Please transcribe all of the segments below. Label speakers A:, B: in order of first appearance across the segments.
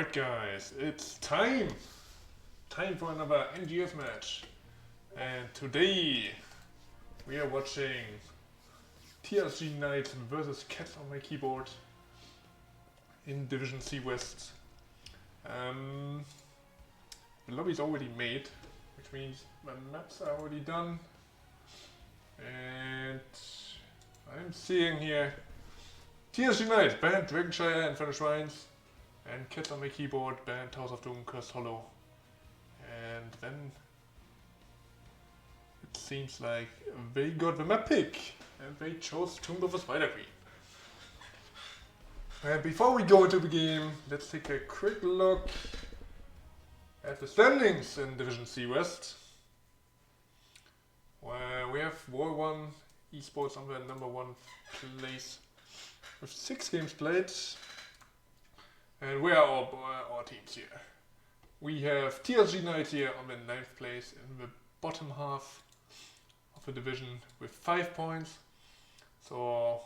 A: Alright guys, it's time! Time for another NGS match. And today we are watching TRSG Knights versus Cats on my keyboard in Division C West. The lobby's already made, which means my maps are already done. And I'm seeing here TRSG Knights, banned Dragonshire and Furnace Shrines. And Cats on my keyboard, banned House of Doom, Cursed Hollow. And then it seems like they got the map pick and they chose Tomb of the Spider Queen. And before we go into the game, let's take a quick look at the standings in Division C West. Where we have War 1 Esports on the #1 place with 6 games played. And where are our teams here? We have TRSG Knights here on the 9th place in the bottom half of the division with 5 points. So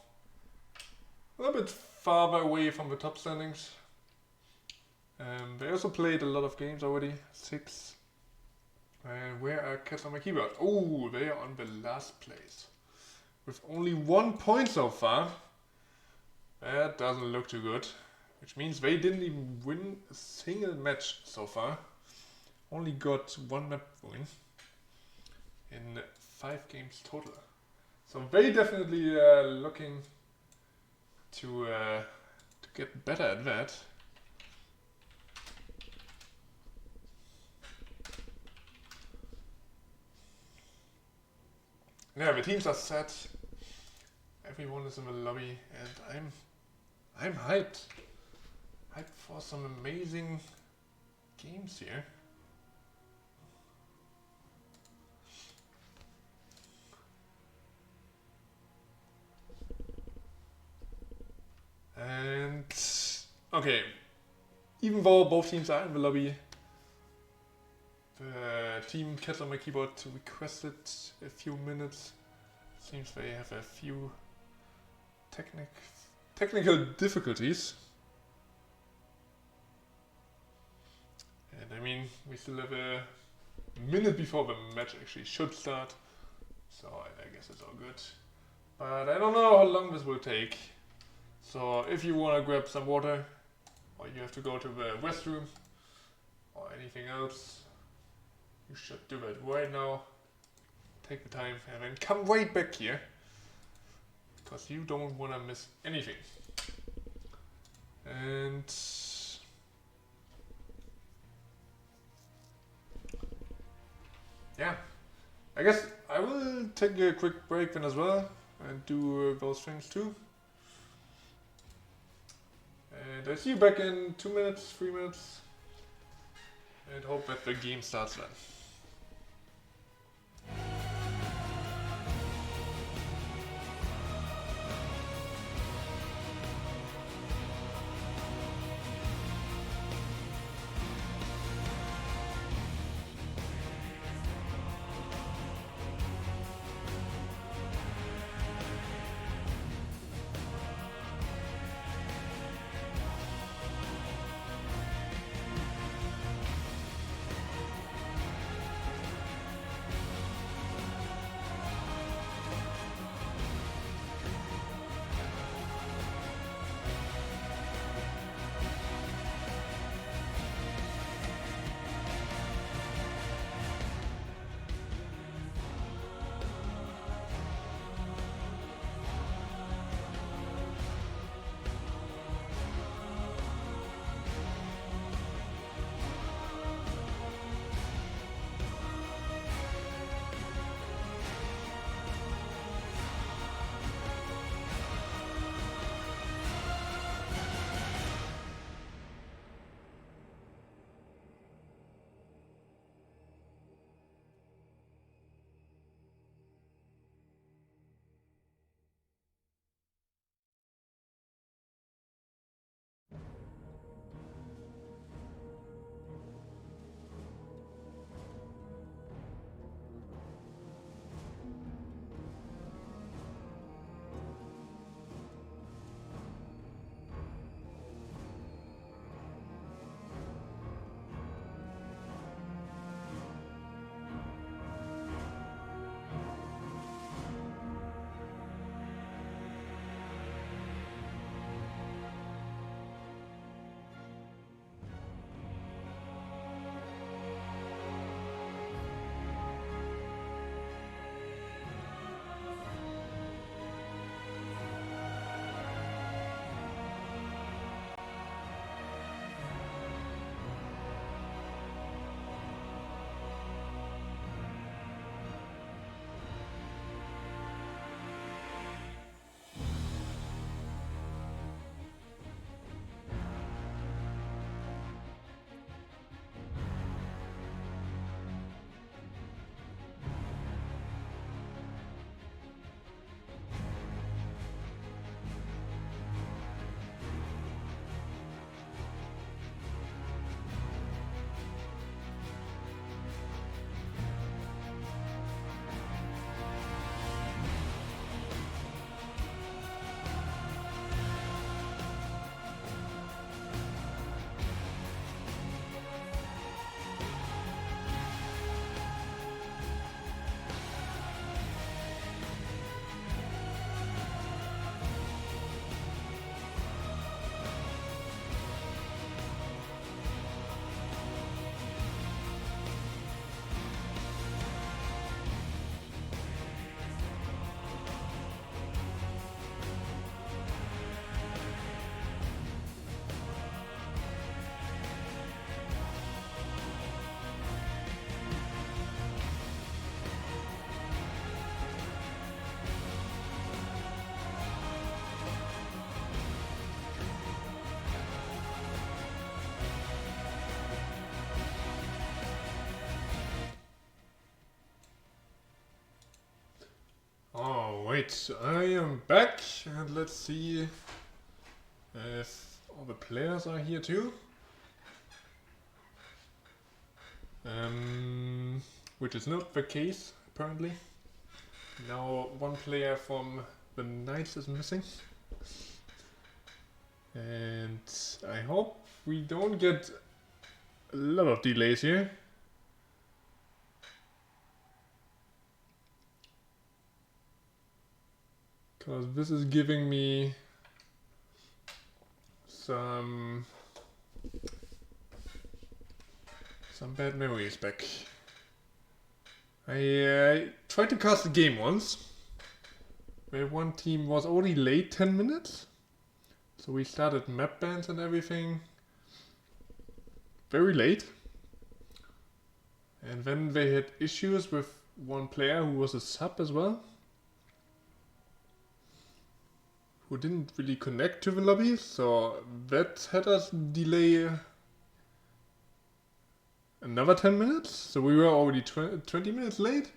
A: a little bit farther away from the top standings. They also played a lot of games already, 6. And where are Cats on my keyboard? Oh, they are on the last place with only 1 point so far. That doesn't look too good. Which means they didn't even win a single match so far. Only got 1 map win in 5 games total. So they definitely looking to get better at that. Yeah, the teams are set. Everyone is in the lobby, and I'm hyped. Hyped for some amazing games here. And okay, even though both teams are in the lobby, the team Cats on my keyboard requested a few minutes. Seems they have a few technical difficulties. And I mean, we still have a minute before the match actually should start, so I guess it's all good. But I don't know how long this will take. So if you want to grab some water, or you have to go to the restroom, or anything else, you should do that right now. Take the time and then come right back here, because you don't want to miss anything. And yeah, I guess I will take a quick break then as well and do those things too. And I see you back in 2 minutes, 3 minutes, and hope that the game starts then. Alright, I am back and let's see if all the players are here too. Which is not the case apparently. Now one player from the Knights is missing. And I hope we don't get a lot of delays here. Because this is giving me some bad memories back. I tried to cast a game once where one team was already late 10 minutes. So we started map bans and everything very late. And then they had issues with one player who was a sub as well, who didn't really connect to the lobby, so that had us delay another 10 minutes, so we were already 20 minutes late.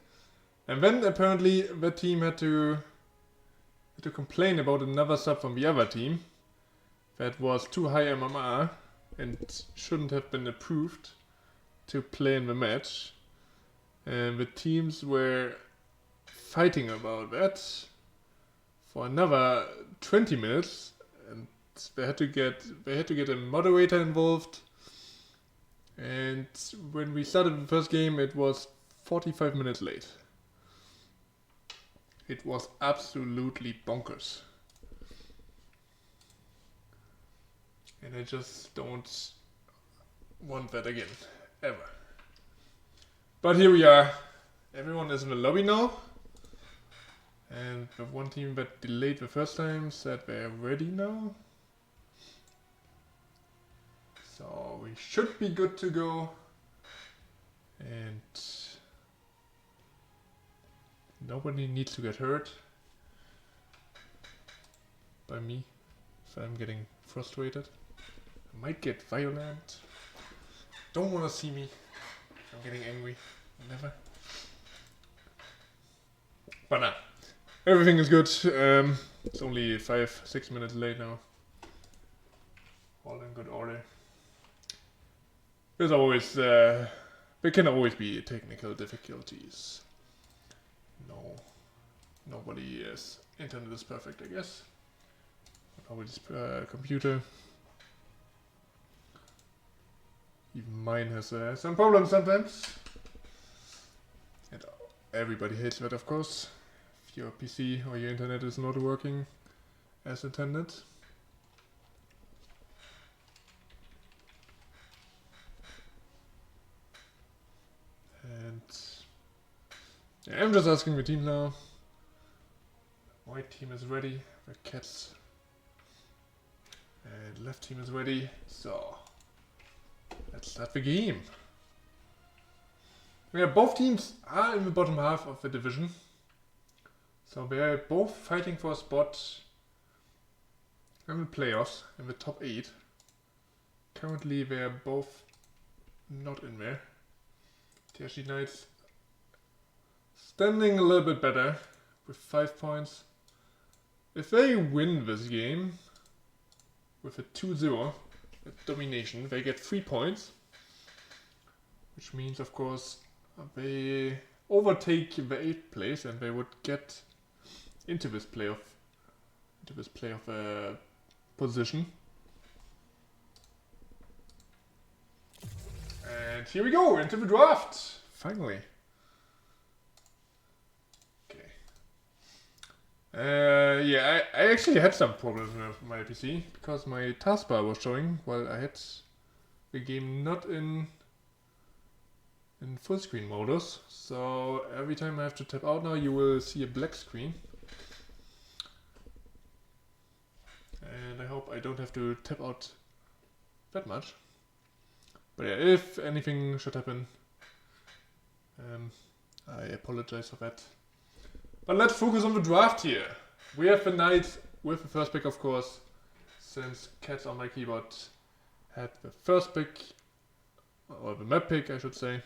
A: And then apparently the team had to complain about another sub from the other team that was too high MMR and shouldn't have been approved to play in the match. And the teams were fighting about that for another 20 minutes, and they had to get a moderator involved. And when we started the first game, it was 45 minutes late. It was absolutely bonkers. And I just don't want that again, ever. But here we are. Everyone is in the lobby now. And the one team that delayed the first time said they're ready now. So we should be good to go. And nobody needs to get hurt by me if I'm getting frustrated. I might get violent. Don't want to see me. I'm getting angry. Never. But nah. Everything is good. It's only 5-6 minutes late now. All in good order. There's always, there can always be technical difficulties. Nobody's internet is perfect, I guess. Nobody's computer. Even mine has some problems sometimes. And everybody hates that, of course. If your PC or your internet is not working as intended. And yeah, I'm just asking the team now. White team is ready, the cats and left team is ready, so let's start the game. Yeah, both teams are in the bottom half of the division, so they're both fighting for a spot in the playoffs, in the top 8. Currently they're both not in there. TRSG Knights standing a little bit better with 5 points. If they win this game with a 2-0 domination, they get 3 points. Which means, of course, they overtake the 8th place and they would get into this playoff position. And here we go, into the draft, finally. Yeah, I actually had some problems with my PC because my taskbar was showing while I had the game not in full screen modus. So every time I have to tap out now, you will see a black screen. And I hope I don't have to tap out that much. But yeah, if anything should happen, I apologize for that. But let's focus on the draft here. We have the Knights with the first pick, of course, since Cats on my keyboard had the first pick, or the map pick, I should say.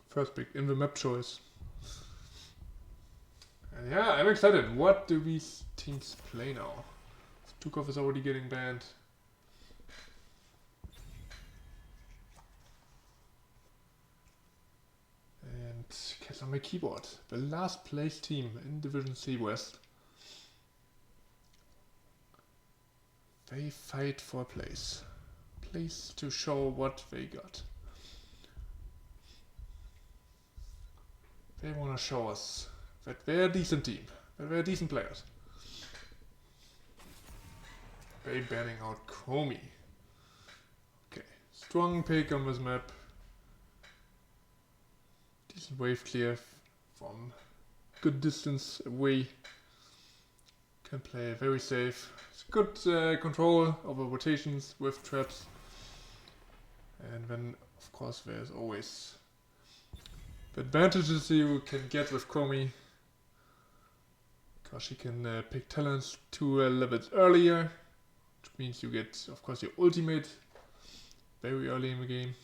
A: First pick in the map choice. And yeah, I'm excited. What do these teams play now? Stukov is already getting banned. And guess on my keyboard, the last place team in Division C West. They fight for a place. Place to show what they got. They want to show us that they're a decent team, that they're decent players. They banning out Komi. Okay, strong pick on this map. Decent wave clear from good distance away. Can play very safe. It's good control over rotations with traps. And then, of course, there's always the advantages you can get with Komi. Because she can pick talents 2 levels earlier. Which means you get, of course, your ultimate very early in the game.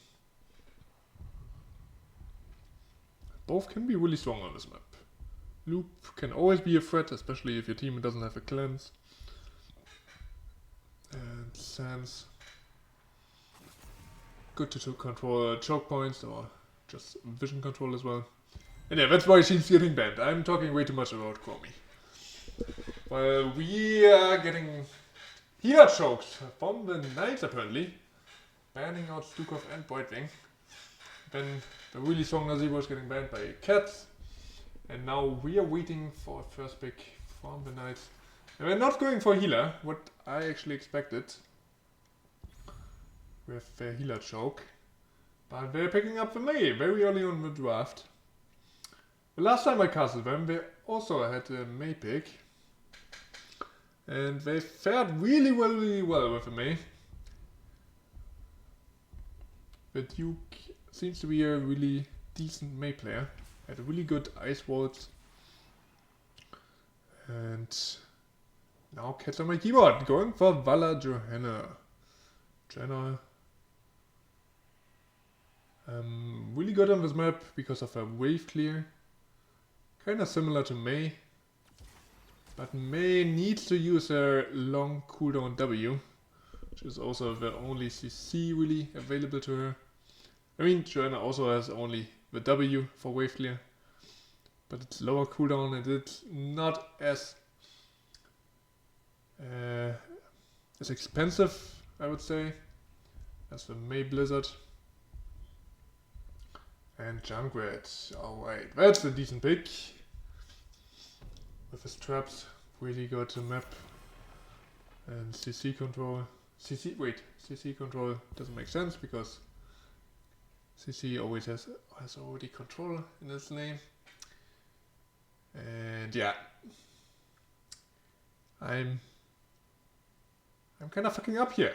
A: Both can be really strong on this map. Loop can always be a threat, especially if your team doesn't have a cleanse. And Sans. Good to control choke points or just vision control as well. And yeah, that's why she's getting banned. I'm talking way too much about Komi. Well, we are getting healer chokes from the Knights apparently. Banning out Stukov and Boydwing. Then the really strong Nazi was getting banned by Cats. And now we are waiting for a first pick from the Knights. And we're not going for healer, what I actually expected. With their healer choke. But they're picking up the Mei very early on in the draft. The last time I casted them, they also had a Mei pick. And they fared really well with the Mei. The Duke seems to be a really decent Mei player. Had a really good ice waltz. And now Cats on my keyboard, going for Vala Johanna. Jenna. Really good on this map because of a wave clear. Kinda similar to Mei. But Mei needs to use her long cooldown W. Which is also the only CC really available to her. I mean, Joanna also has only the W for wave clear. But it's lower cooldown and it's not as expensive, I would say, as the Mei Blizzard. And Junkrat, alright, that's a decent pick. With his traps, really good to map. And CC control. CC control doesn't make sense because CC always has already control in its name. And yeah. I'm kinda fucking up here.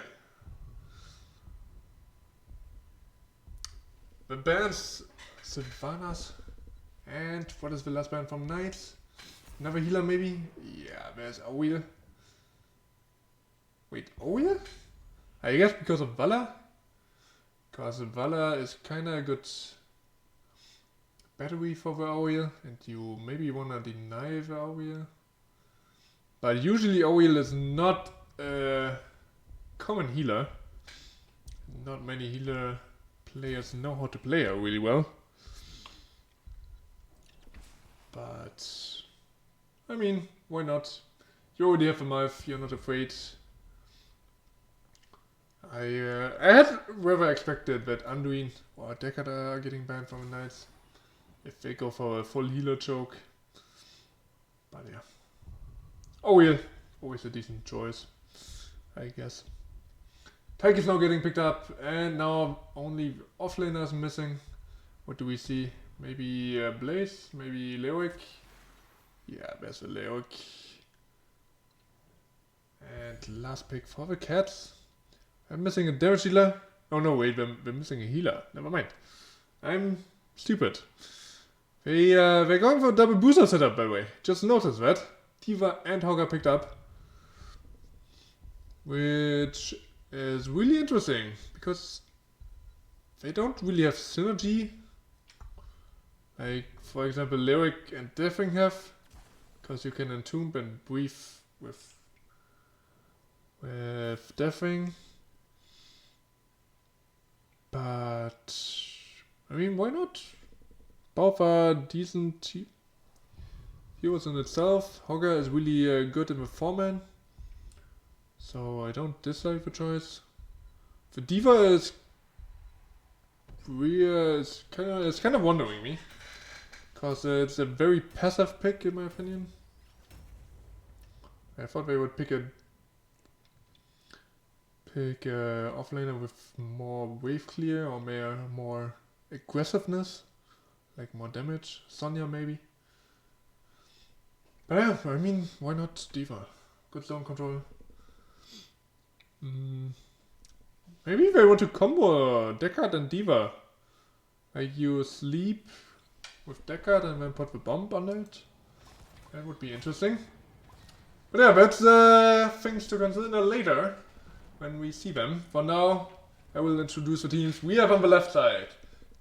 A: The bands, Sylvanas, and what is the last band from Knights? Another healer maybe? Yeah, there's Oil. Wait, Oil? I guess because of Vala? Because Vala is kinda a good battery for the Oil, and you maybe wanna deny the Oil. But usually Oil is not a common healer. Not many healer players know how to play her really well. But I mean, why not? You already have a knife, you're not afraid. I had rather expected that Anduin or Deckard are getting banned from the Knights if they go for a full healer choke. But yeah. Oh yeah, always a decent choice, I guess. Tyke is now getting picked up, and now only offlaner is missing. What do we see? Maybe Blaze, maybe Leoric. Yeah, there's a Leoric. And last pick for the Cats. I'm missing a damage healer. Oh no, wait, we're missing a healer. Never mind. I'm stupid. They're going for a double booster setup, by the way. Just noticed that. Tiva and Hogger picked up. Which is really interesting, because they don't really have synergy. Like, for example, Lyric and Deathwing have. because you can entomb and breathe with deathing. But I mean, why not? Both are decent heroes in itself. Hogger is really good in the 4-man, so I don't dislike the choice. The Diva is it's kind of wondering me, because it's a very passive pick in my opinion. I thought they would pick a offlaner with more wave clear or more aggressiveness, like more damage. Sonya maybe. But yeah, I mean, why not Diva? Good zone control. Maybe they want to combo Deckard and Diva. Like you sleep with Deckard and then put the bomb on it. That would be interesting. But yeah, that's things to consider later when we see them. For now, I will introduce the teams. We have on the left side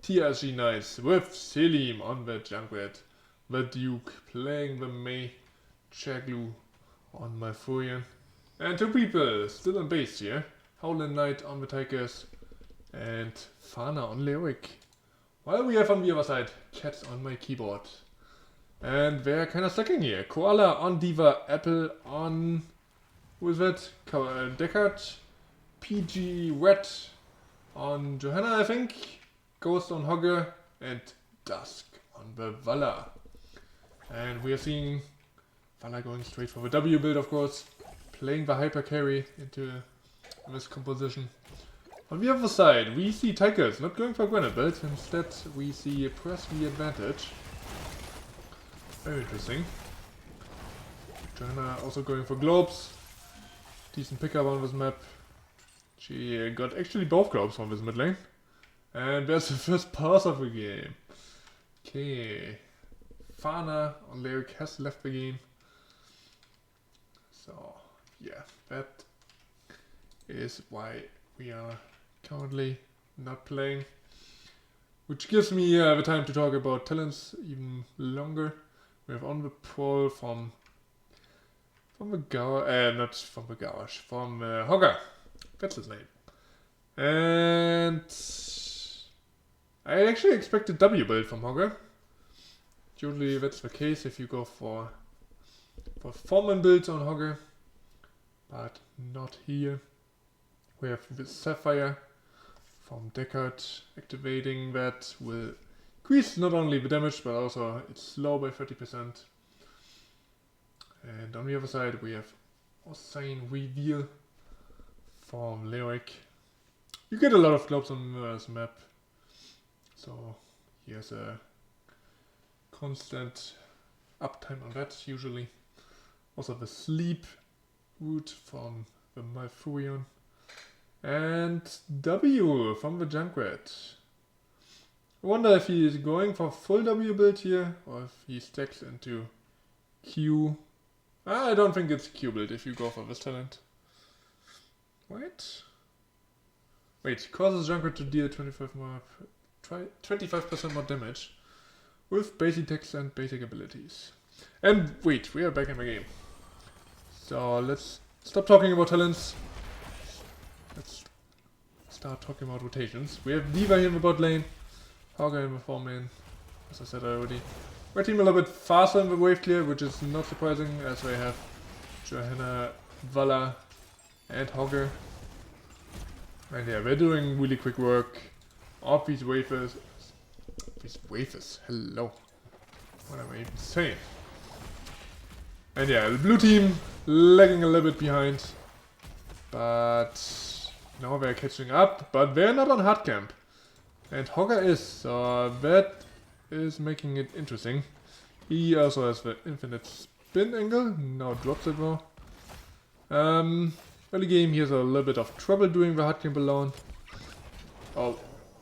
A: TRSG Knights with Selim on the Junkrat, the Duke playing the Mei, Chaglu on my Furion, and two people still on base here. Howland Knight on the Tigers and Fana on Leoric. While we have on the other side Cats on my keyboard. And they're kind of stacking here. Koala on Diva, Apple on, who is that? Deckard, PG Red on Johanna I think, Ghost on Hogger, and Dusk on the Vala. And we are seeing Vala going straight for the W build of course, playing the hyper carry into this composition. On the other side, we see Tigers not going for granite build, instead we see Press the advantage. Very interesting. Joanna also going for globes. Decent pickup on this map. She got actually both globes from this mid lane. And there's the first pass of the game. Okay. Fana on Lyric has left the game. So, yeah, that is why we are currently not playing. Which gives me the time to talk about talents even longer. We have on the Prol from the Garage, not from the Garage, from Hogger. That's his name. And I actually expected W build from Hogger. Usually that's the case if you go for 4-man builds on Hogger, but not here. We have the Sapphire from Deckard, activating that will increase not only the damage but also it's slow by 30%. And on the other side we have Osane Reveal from Leoric. You get a lot of globes on this map, so he has a constant uptime on that usually. Also the Sleep route from the Malfurion. And W from the Junkrat. I wonder if he is going for full W build here or if he stacks into Q. I don't think it's Q build if you go for this talent. Wait, causes Junkrat to deal 25% more damage with basic text and basic abilities. And wait, we are back in the game. So let's stop talking about talents. Let's start talking about rotations. We have Diva here in the bot lane, Hogger in the 4-man, as I said already. Red team a little bit faster in the wave clear, which is not surprising as they have Johanna, Vala and Hogger. And yeah, they're doing really quick work of these wafers. Hello. What am I even saying? And yeah, the blue team lagging a little bit behind. But now they're catching up, but they're not on hard camp. And Hogger is, so that is making it interesting. He also has the infinite spin angle, now drops it though. Early game, he has a little bit of trouble doing the hard camp alone. Oh,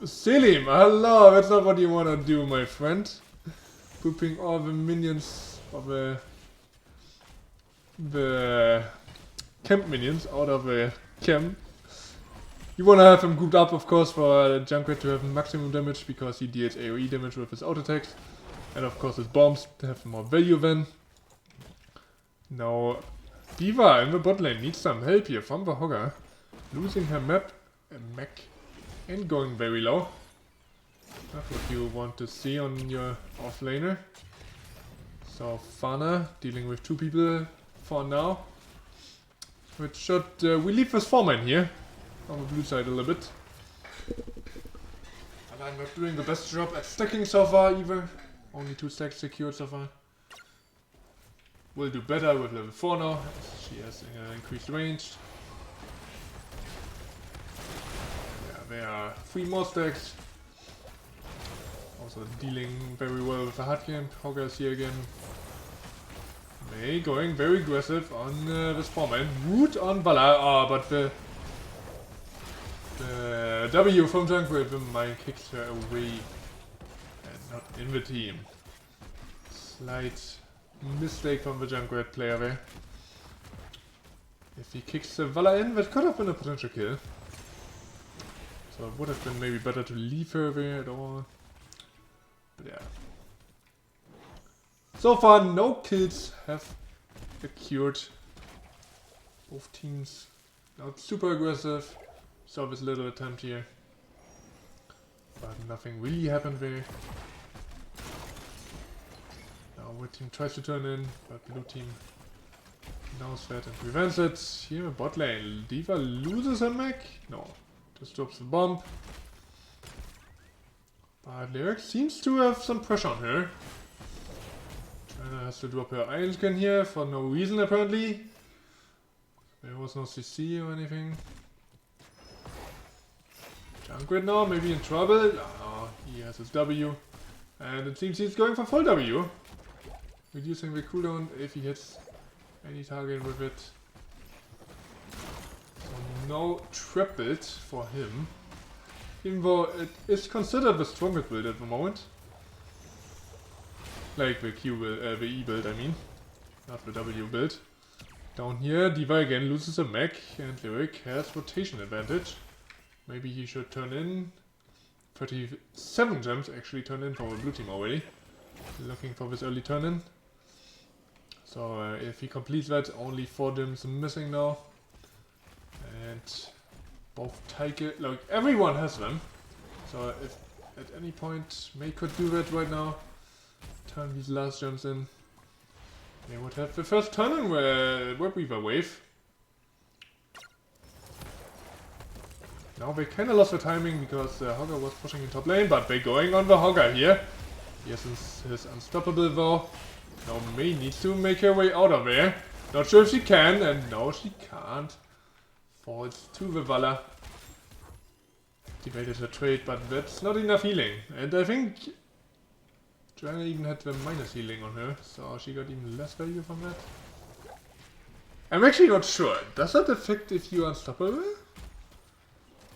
A: Selim, hello, that's not what you wanna do, my friend. Pooping all the minions of the camp minions out of the camp. You wanna have him grouped up, of course, for Junkrat to have maximum damage because he deals AoE damage with his auto attacks. And of course his bombs have more value then. Now, Diva in the bot lane needs some help here from the Hogger. Losing her mech and going very low. Not what you want to see on your offlaner. So Fana dealing with 2 people for now. Which should relieve his 4-man here. On the blue side a little bit. And I'm not doing the best job at stacking so far either. Only 2 stacks secured so far. Will do better with level 4 now. She has increased range. Yeah, there are 3 more stacks. Also dealing very well with the hard camp. Hogger is here again. May going very aggressive on this 4-man. Root on Vala. Oh, but the W from Jungle mine kicks her away. And not in the team. Slight mistake from the Junkrat player there. If he kicks the Vala in, that could have been a potential kill. So it would have been maybe better to leave her there at all. But yeah. So far, no kills have occurred. Both teams not super aggressive. Saw this little attempt here. But nothing really happened there. Now red team tries to turn in, but blue team knows that and prevents it. Here bot lane, Diva loses her mech? No, just drops the bomb. But Lyric seems to have some pressure on her. China has to drop her iron skin here for no reason apparently. There was no CC or anything. Junkrat now, maybe in trouble. Oh, he has his W. And it seems he's going for full W. Reducing the cooldown if he hits any target with it. So no trap build for him. Even though it is considered the strongest build at the moment. Like the Q build, the E build I mean. Not the W build. Down here, Diva again loses a mech and Lyric has rotation advantage. Maybe he should turn in. 37 gems actually turned in for the blue team already. Looking for this early turn in. So if he completes that, only 4 gems missing now. And both Taike, like everyone has them. So if at any point May could do that right now, turn these last gems in, they would have the first turn in Web Weaver wave. Now they kinda lost the timing because Hogger was pushing in top lane, but they're going on the Hogger here. He has his unstoppable though. Now May needs to make her way out of there. Not sure if she can, and no she can't. Falls to the Vala. Activated her trade, but that's not enough healing. And I think Joanna even had the minus healing on her, so she got even less value from that. I'm actually not sure. Does that affect if you're unstoppable?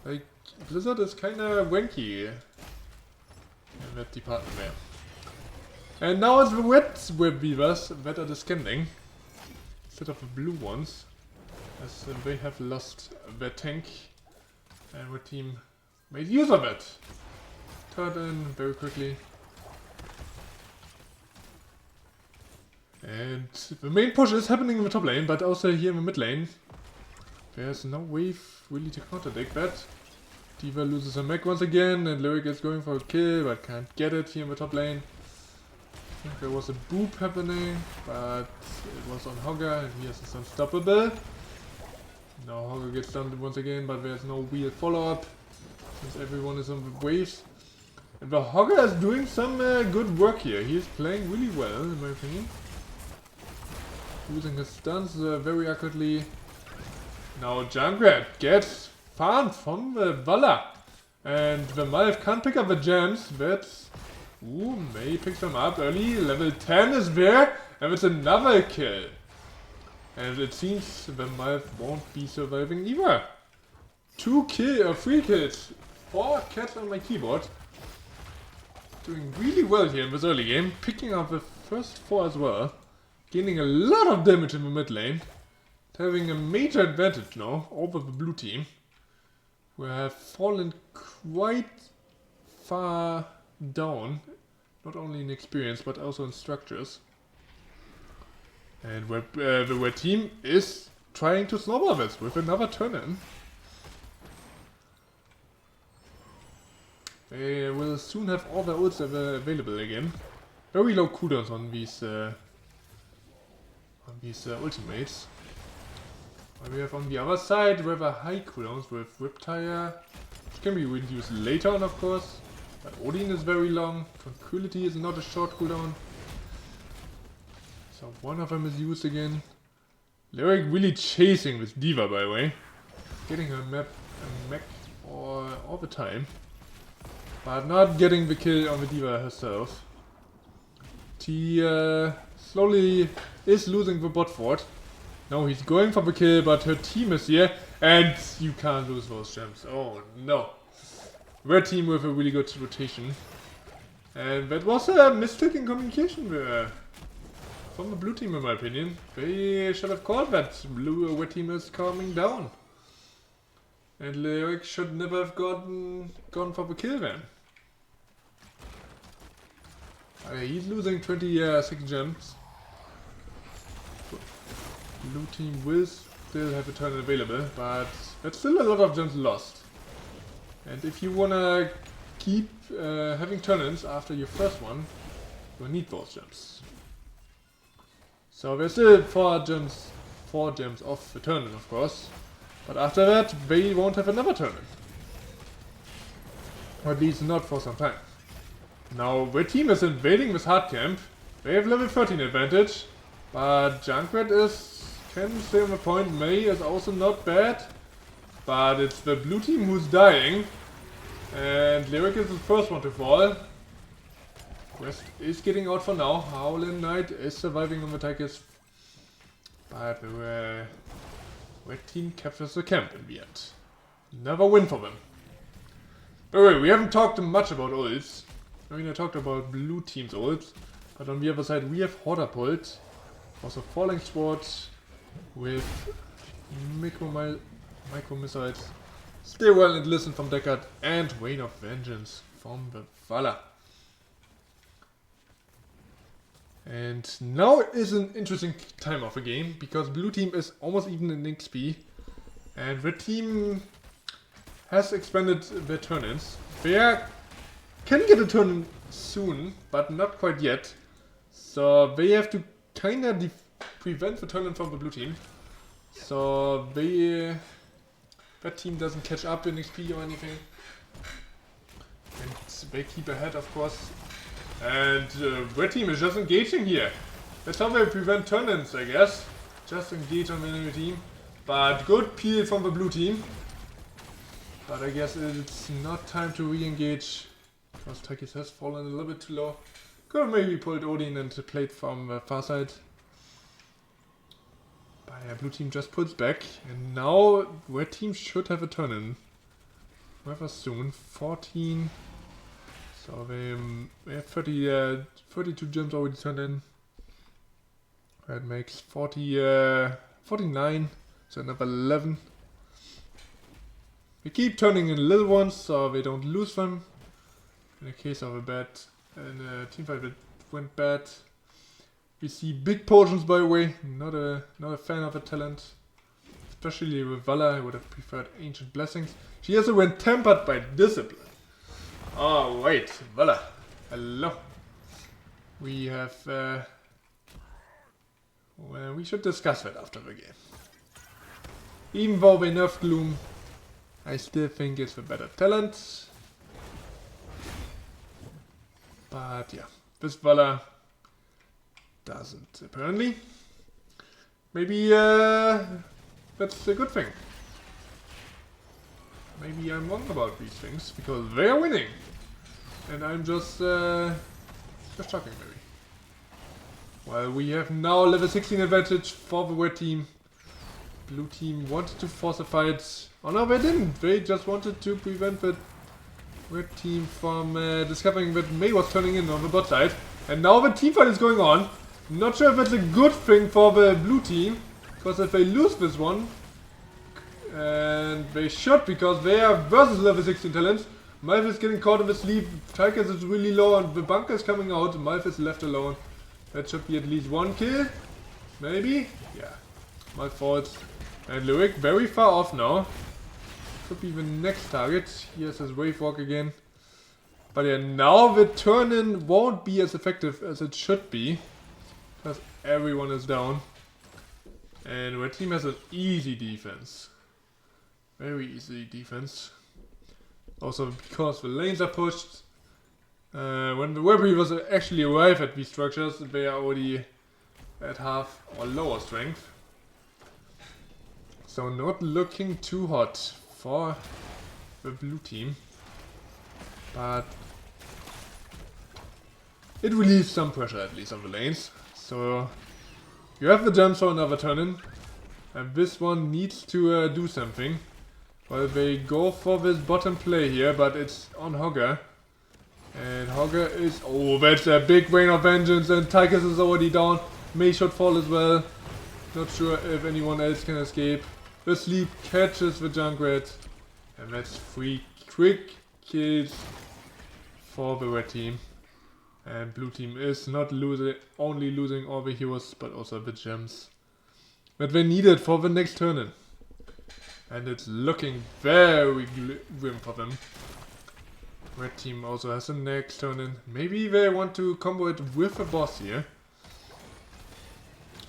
A: Like, Blizzard is kinda wanky in that department there. And now it's the red Web Weavers that are descending instead of the blue ones, as they have lost their tank and the team made use of it. Turned in very quickly. And the main push is happening in the top lane, but also here in the mid lane. There's no wave really to counterdict that. Diva loses her mech once again, and Lyric is going for a kill, but can't get it here in the top lane. I think there was a boop happening, but it was on Hogger, and he has his unstoppable. Now Hogger gets done once again, but there's no real follow-up, since everyone is on the waves. And the Hogger is doing some good work here. He is playing really well, in my opinion. Using his stuns very accurately. Now Junkrat gets farmed from the Vala. And the Malf can't pick up the gems, but ooh, May picks them up early. Level 10 is there, and it's another kill. And it seems the Malf won't be surviving either. 3 kills. 4 cats on my keyboard. Doing really well here in this early game. Picking up the first 4 as well. Gaining a lot of damage in the mid lane. Having a major advantage now over the blue team. We have fallen quite far down. Not only in experience but also in structures. And the red team is trying to snowball this with another turn in. They will soon have all their ults available again. Very low cooldowns on these ultimates. While we have on the other side rather high cooldowns with Riptire, which can be reduced later on, of course. But Odin is very long. Tranquility is not a short cooldown. So one of them is used again. Lyric really chasing this D.Va, by the way. Getting her mech all the time. But not getting the kill on the D.Va herself. He slowly is losing the bot fort. No, he's going for the kill, but her team is here. And you can't lose those gems. Oh no. Red team with a really good rotation. And that was a mistake in communication from the blue team, in my opinion. They should have called that red team is coming down. And Lyric should never have gone for the kill then. He's losing 26 gems. Blue team will still have a turn available, but that's still a lot of gems lost. And if you wanna keep having turn-ins after your first one, you'll need those gems. So there's still 4 gems off the turn-in, of course. But after that, they won't have another turn-in. Or at least not for some time. Now, their team is invading this hard camp. They have level 13 advantage. But Junkrat can stay on the point. Mei is also not bad. But it's the blue team who's dying. And Lyric is the first one to fall. Quest is getting out for now. Howlin' Knight is surviving on the Tychus. But the red team captures the camp in the end. Another win for them. Alright, we haven't talked much about ults. I mean, I talked about blue team's ults. But on the other side, we have Horda Pult. Also Falling Sword with micro missiles. Stay well and listen from Deckard, and Rain of Vengeance from the Valor. And now is an interesting time of the game, because blue team is almost even in XP. And the team has expanded their turn-ins. They can get a turn-in soon, but not quite yet. So they have to kinda prevent the turn-in from the blue team. So that team doesn't catch up in XP or anything. And they keep ahead, of course. And red team is just engaging here. That's how they prevent turn-ins, I guess. Just engage on the enemy team. But good peel from the blue team. But I guess it's not time to re-engage. Because Takis has fallen a little bit too low. Could have maybe pulled Odin and played from the far side. But yeah, blue team just pulls back. And now red team should have a turn-in. Rather soon. 14. So they have 32 gems already turned in. That makes 49. So another 11. They keep turning in little ones so they don't lose them. In the case of a team fight that went bad. We see big potions, by the way. Not a fan of the talent. Especially with Valor, I would have preferred Ancient Blessings. She also went tempered by Discipline. Oh wait, Valor. Hello. We have well, we should discuss that after the game. Even though they nerfed Gloom, I still think it's the better talent. But yeah, this Valor doesn't apparently. Maybe that's a good thing. Maybe I'm wrong about these things because they are winning, and I'm just shocking maybe. Well, we have now level 16 advantage for the red team. Blue team wanted to force a fight. Oh no, they didn't. They just wanted to prevent the red team from discovering that Mei was turning in on the bot side. And now the team fight is going on. Not sure if that's a good thing for the blue team, because if they lose this one, and they should, because they are versus level 16 talents. Malf is getting caught in the sleep. Tychus is really low and the bunker is coming out. Malf is left alone. That should be at least one kill. maybe? Yeah, my fault. And Lyric very far off now. Could be the next target. Here's his wave walk again. But yeah, now the turn-in won't be as effective as it should be. Because everyone is down. And red team has an easy defense. Very easy defense. Also because the lanes are pushed. When the web weavers actually arrive at these structures, they are already at half or lower strength. So not looking too hot for the blue team. But it relieves some pressure at least on the lanes. So you have the jumps for another turn-in. And this one needs to do something. Well, they go for this bottom play here, but it's on Hogger. And Hogger is... Oh, that's a big Rain of Vengeance, and Tychus is already down. May should fall as well. Not sure if anyone else can escape. The sleep catches the Junkrat. And that's 3 quick kills for the red team. And blue team is not only losing all the heroes, but also the gems that they needed for the next turn-in. And it's looking very grim for them. Red team also has the next turn-in. Maybe they want to combo it with a boss here.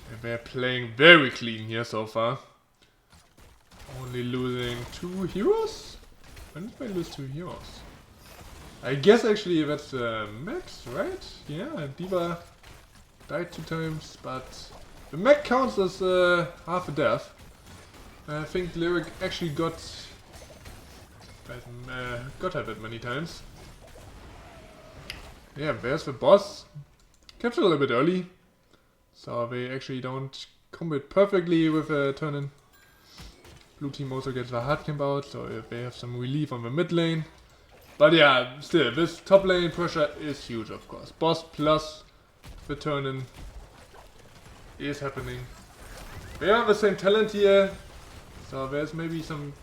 A: And they're playing very clean here so far. Only losing 2 heroes? When did they lose 2 heroes? I guess actually that's max, right? Yeah, D.Va died 2 times, but the mech counts as half a death. I think Lyric actually got her that many times. Yeah, there's the boss. Captured a little bit early, so they actually don't combo it perfectly with a turn-in. Blue team also gets the hard camp out, so they have some relief on the mid lane. But yeah, still, this top lane pressure is huge, of course. Boss plus the turn-in is happening. They have the same talent here, so there's maybe some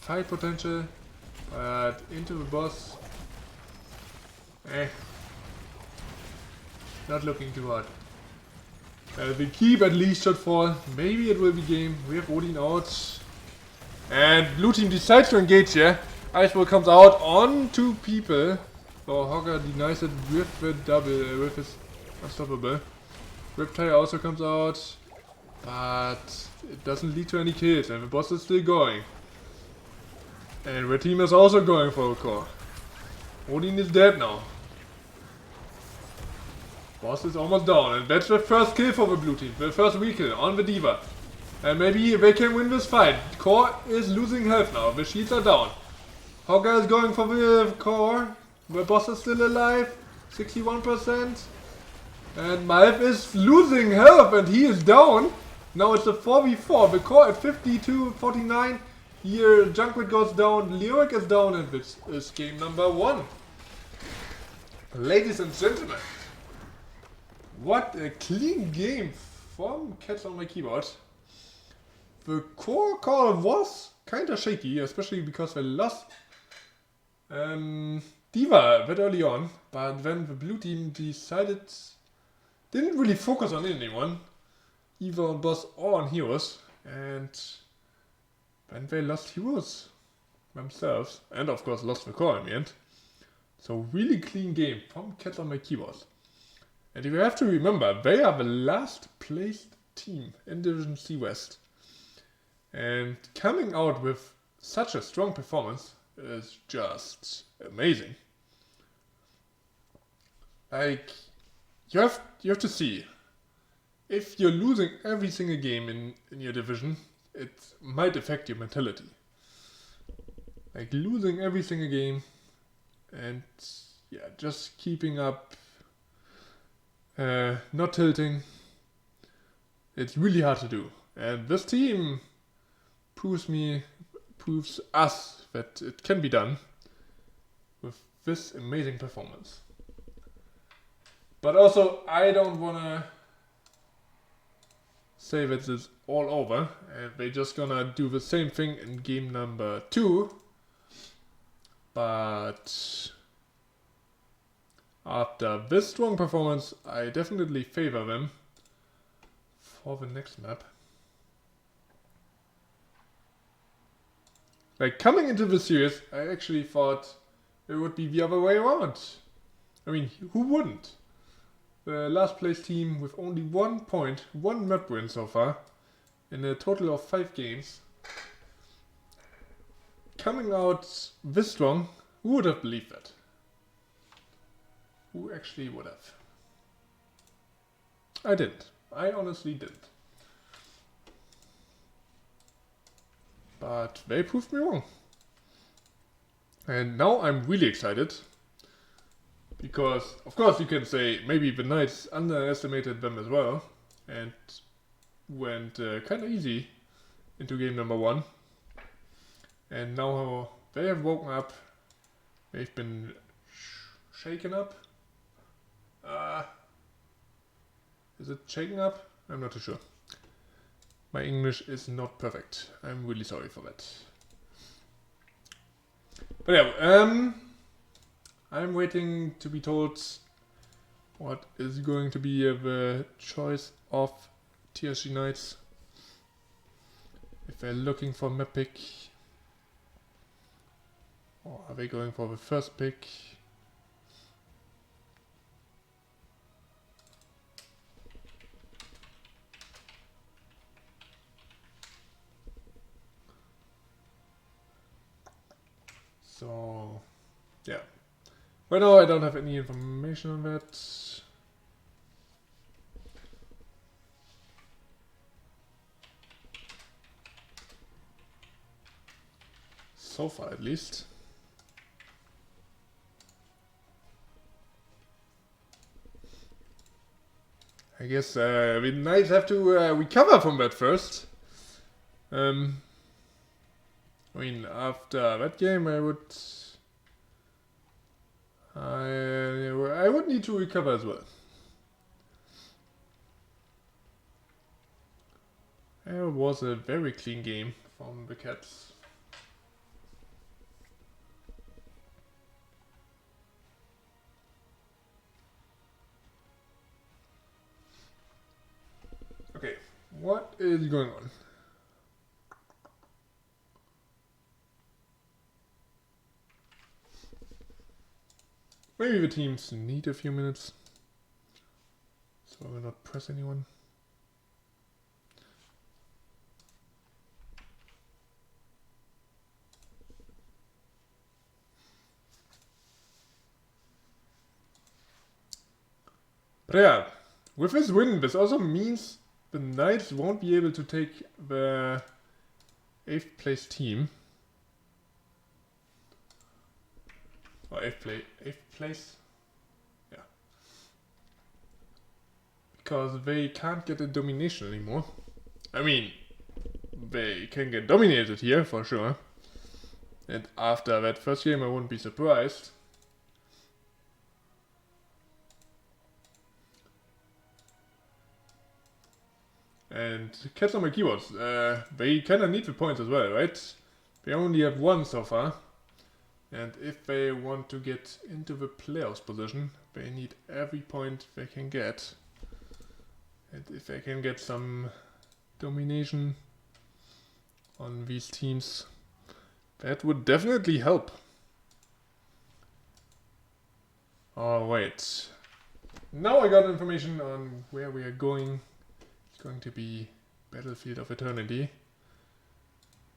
A: fight potential. But into the boss, not looking too hard. The keep at least should fall. Maybe it will be game. We have Odin out. And blue team decides to engage here. Icewall comes out on 2 people. So Hogger denies it with the double, with his unstoppable. Riptide also comes out. But it doesn't lead to any kills. And the boss is still going. And red team is also going for a core. Odin is dead now. Boss is almost down, and that's the first kill for the blue team. The first kill on the D.Va. And maybe they can win this fight. Core is losing health now. The shields are down. Hogger is going for the core. The boss is still alive. 61%. And Malf is losing health and he is down. Now it's a 4v4. The core at 52-49. Here Junkrat goes down. Lyric is down, and this is game number 1. Ladies and gentlemen. What a clean game from Cats on my keyboard. The core call was kinda shaky, especially because they lost D.Va that early on, but then the blue team didn't really focus on anyone, either on boss or on heroes, and then they lost heroes themselves, and of course lost the core in the end. So really clean game from Cats on my keyboard. And you have to remember, they are the last placed team in Division C West. And coming out with such a strong performance is just amazing. Like, you have to see, if you're losing every single game in your division, it might affect your mentality. Like, losing every single game and yeah, just keeping up, not tilting, it's really hard to do. And this team proves us that it can be done with this amazing performance. But also, I don't wanna say that it's all over and they're just gonna do the same thing in game number 2. But after this strong performance, I definitely favor them for the next map. Like, coming into the series, I actually thought it would be the other way around. I mean, who wouldn't? The last place team with only 1 point, 1 map win so far, in a total of 5 games. Coming out this strong, who would have believed that? Who actually would have? I didn't. I honestly didn't. But they proved me wrong. And now I'm really excited. Because, of course, you can say maybe the Knights underestimated them as well. And went kind of easy into game number 1. And now they have woken up. They've been shaken up. Is it shaken up? I'm not too sure. My English is not perfect. I'm really sorry for that. But yeah, I'm waiting to be told what is going to be the choice of TRSG Knights. If they're looking for map pick, or are they going for the first pick? So, yeah. Right now I don't have any information on that. So far at least. I guess we might have to recover from that first. I mean, after that game, I would need to recover as well. It was a very clean game from the Cats. Okay, what is going on? Maybe the teams need a few minutes, so I will not press anyone. But yeah, with this win, this also means the Knights won't be able to take the 8th place team. Or 8th place? Yeah. Because they can't get a domination anymore. I mean, they can get dominated here for sure. And after that first game I wouldn't be surprised. And Cats on my keyboards, they kinda need the points as well, right? They only have 1 so far. And if they want to get into the playoffs position, they need every point they can get. And if they can get some domination on these teams, that would definitely help. Oh wait, now I got information on where we are going. It's going to be Battlefield of Eternity.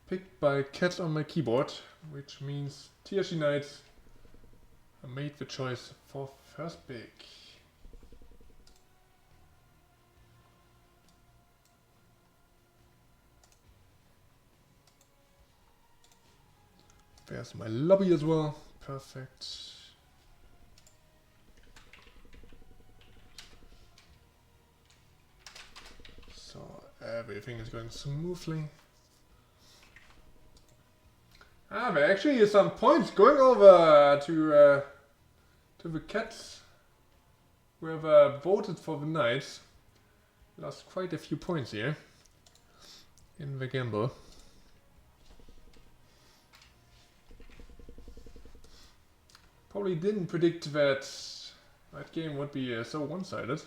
A: Picked by Cats on my keyboard, which means TRSG Knights made the choice for first pick. There's my lobby as well. Perfect. So everything is going smoothly. There actually is some points going over to the Cats who have voted for the Knights. Lost quite a few points here in the gamble. Probably didn't predict that that game would be so one-sided.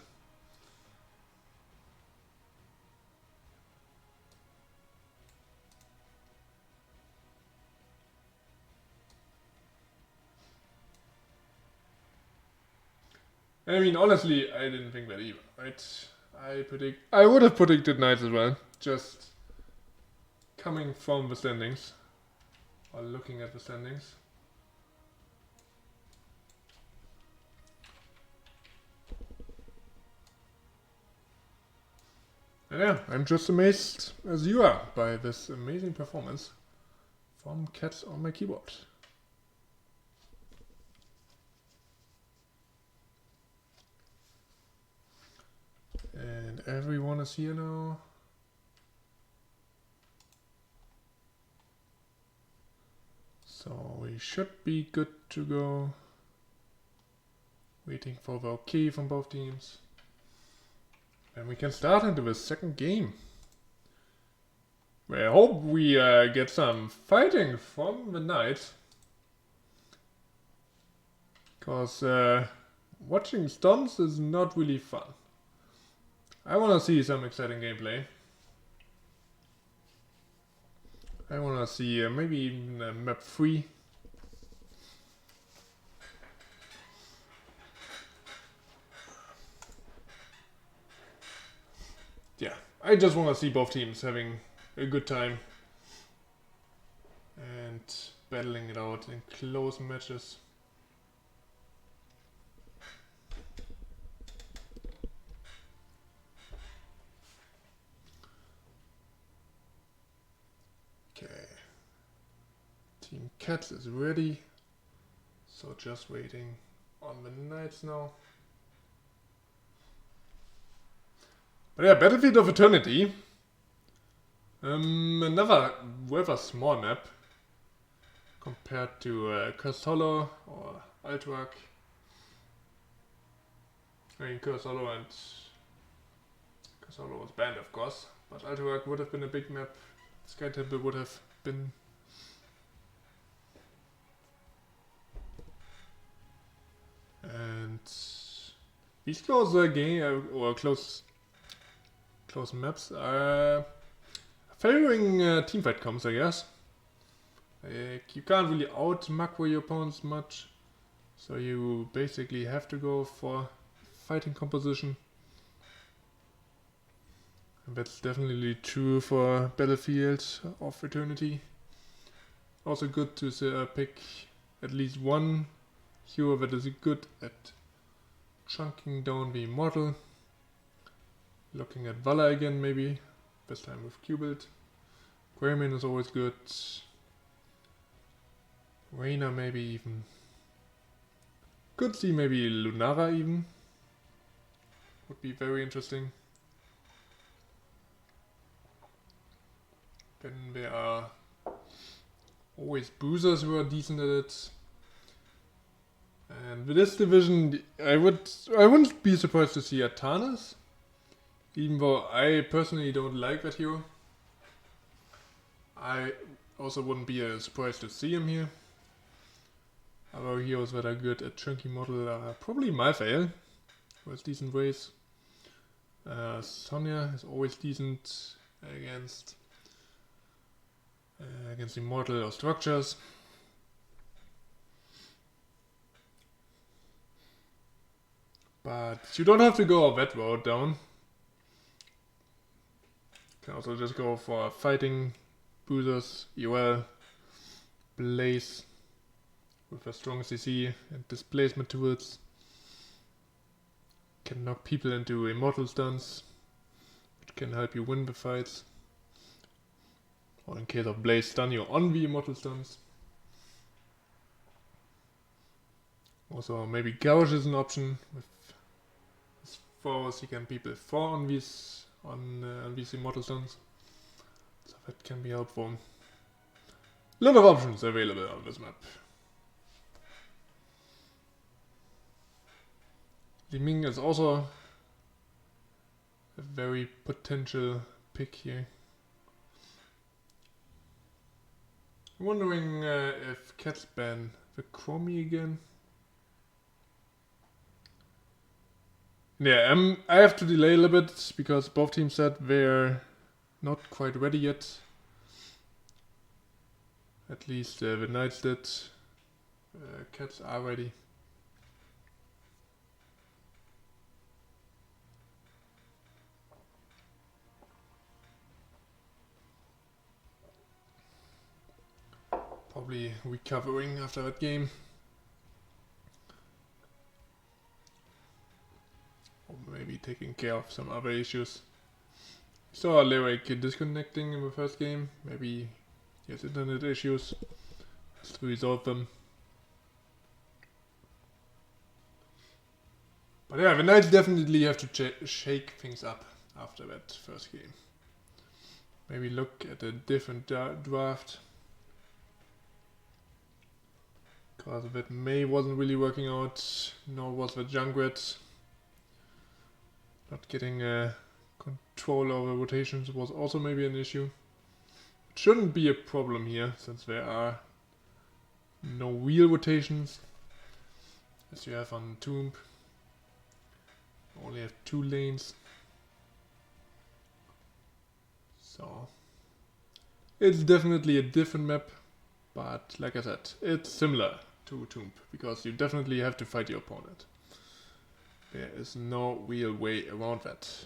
A: I mean, honestly, I didn't think that either, right? I would have predicted knights as well, just coming from the standings, or looking at the standings. And yeah, I'm just amazed, as you are, by this amazing performance from Cats on my keyboard. And everyone is here now. So we should be good to go. Waiting for the okay from both teams. And we can start into the second game. I hope we get some fighting from the knights. Because watching stunts is not really fun. I want to see some exciting gameplay. I want to see maybe even map 3. Yeah, I just want to see both teams having a good time and battling it out in close matches. Okay, Team Cats is ready, so just waiting on the knights now. But yeah, Battlefield of Eternity. Another rather small map compared to Cursed Hollow or Altwag. I mean, Cursed Hollow was banned, of course, but Altwag would have been a big map. Sky Temple would have been. And these close or close maps are favoring teamfight comms, I guess. You can't really out-macro your opponents much, so you basically have to go for fighting composition. And that's definitely true for Battlefield of Eternity. Also good to pick at least one hero that is good at chunking down the model. Looking at Vala again, maybe. This time with Q-Build. Greyman is always good. Reyna maybe even. Could see maybe Lunara even. Would be very interesting. Then there are always boozers who are decent at it. And with this division, I wouldn't be surprised to see Atanas. Even though I personally don't like that hero. I also wouldn't be surprised to see him here. Other heroes that are good at chunky model are probably Malthael, who has decent ways. Sonya is always decent against immortal or structures. But you don't have to go that road down. You can also just go for fighting, boozers, UL, Blaze with a strong CC and displacement tools. Can knock people into immortal stuns, which can help you win the fights. Or in case of Blaze, stun you on the immortal stuns. Also maybe Gouge is an option. With his fours he can people 4 on these immortal stuns. So that can be helpful. A lot of options available on this map. Li Ming is also a very potential pick here. I'm wondering if Cats ban the Chromie again. Yeah, I have to delay a little bit because both teams said they're not quite ready yet. At least the Knights did. Cats are ready. Probably recovering after that game. Or maybe taking care of some other issues. Saw Lyric disconnecting in the first game. Maybe he has internet issues. Has to resolve them. But yeah, the Knights definitely have to shake things up after that first game. Maybe look at a different draft. Because that May wasn't really working out, nor was the Junkrat. Not getting control over rotations was also maybe an issue. It shouldn't be a problem here, since there are no real rotations, as you have on Tomb. You only have 2 lanes. So, it's definitely a different map, but like I said, it's similar to Tomb, because you definitely have to fight your opponent. There is no real way around that.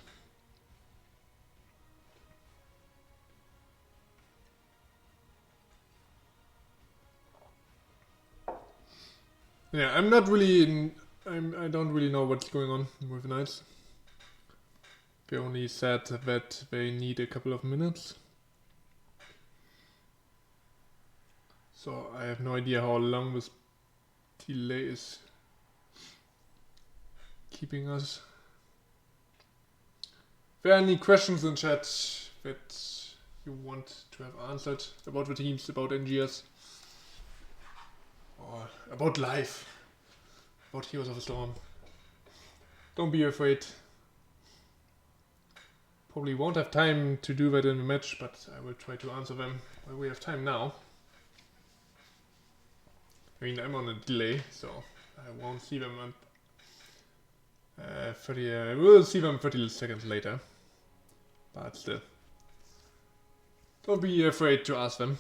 A: Yeah, I'm not really in... I don't really know what's going on with the Knights. They only said that they need a couple of minutes. So I have no idea how long this delay is keeping us. If there are any questions in chat that you want to have answered about the teams, about NGS, or about life, about Heroes of the Storm, don't be afraid. Probably won't have time to do that in the match, but I will try to answer them while we have time now. I mean, I'm on a delay, so I won't see them we'll see them 30 seconds later. But still, don't be afraid to ask them.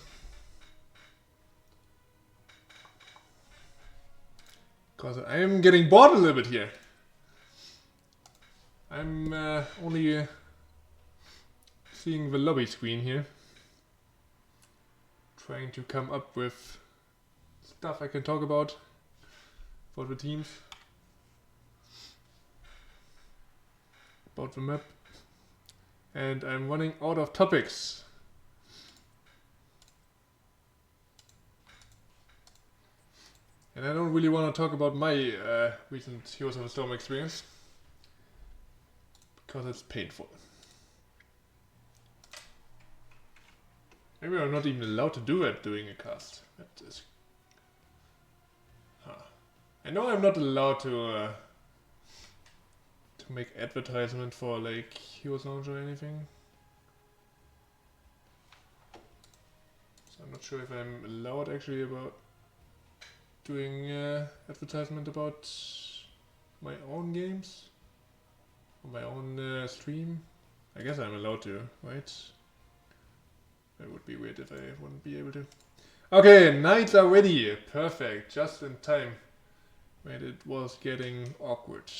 A: Because I am getting bored a little bit here. I'm only seeing the lobby screen here. Trying to come up with stuff I can talk about for the teams. About the map. And I'm running out of topics. And I don't really want to talk about my recent Heroes of the Storm experience. Because it's painful. Maybe I'm not even allowed to do it doing a cast. That is... I know I'm not allowed to make advertisement for like Heroes Launch or anything. So I'm not sure if I'm allowed actually about doing advertisement about my own games on my own stream. I guess I'm allowed to, right? That would be weird if I wouldn't be able to. Okay, Knights are ready. Perfect, just in time when it was getting awkward.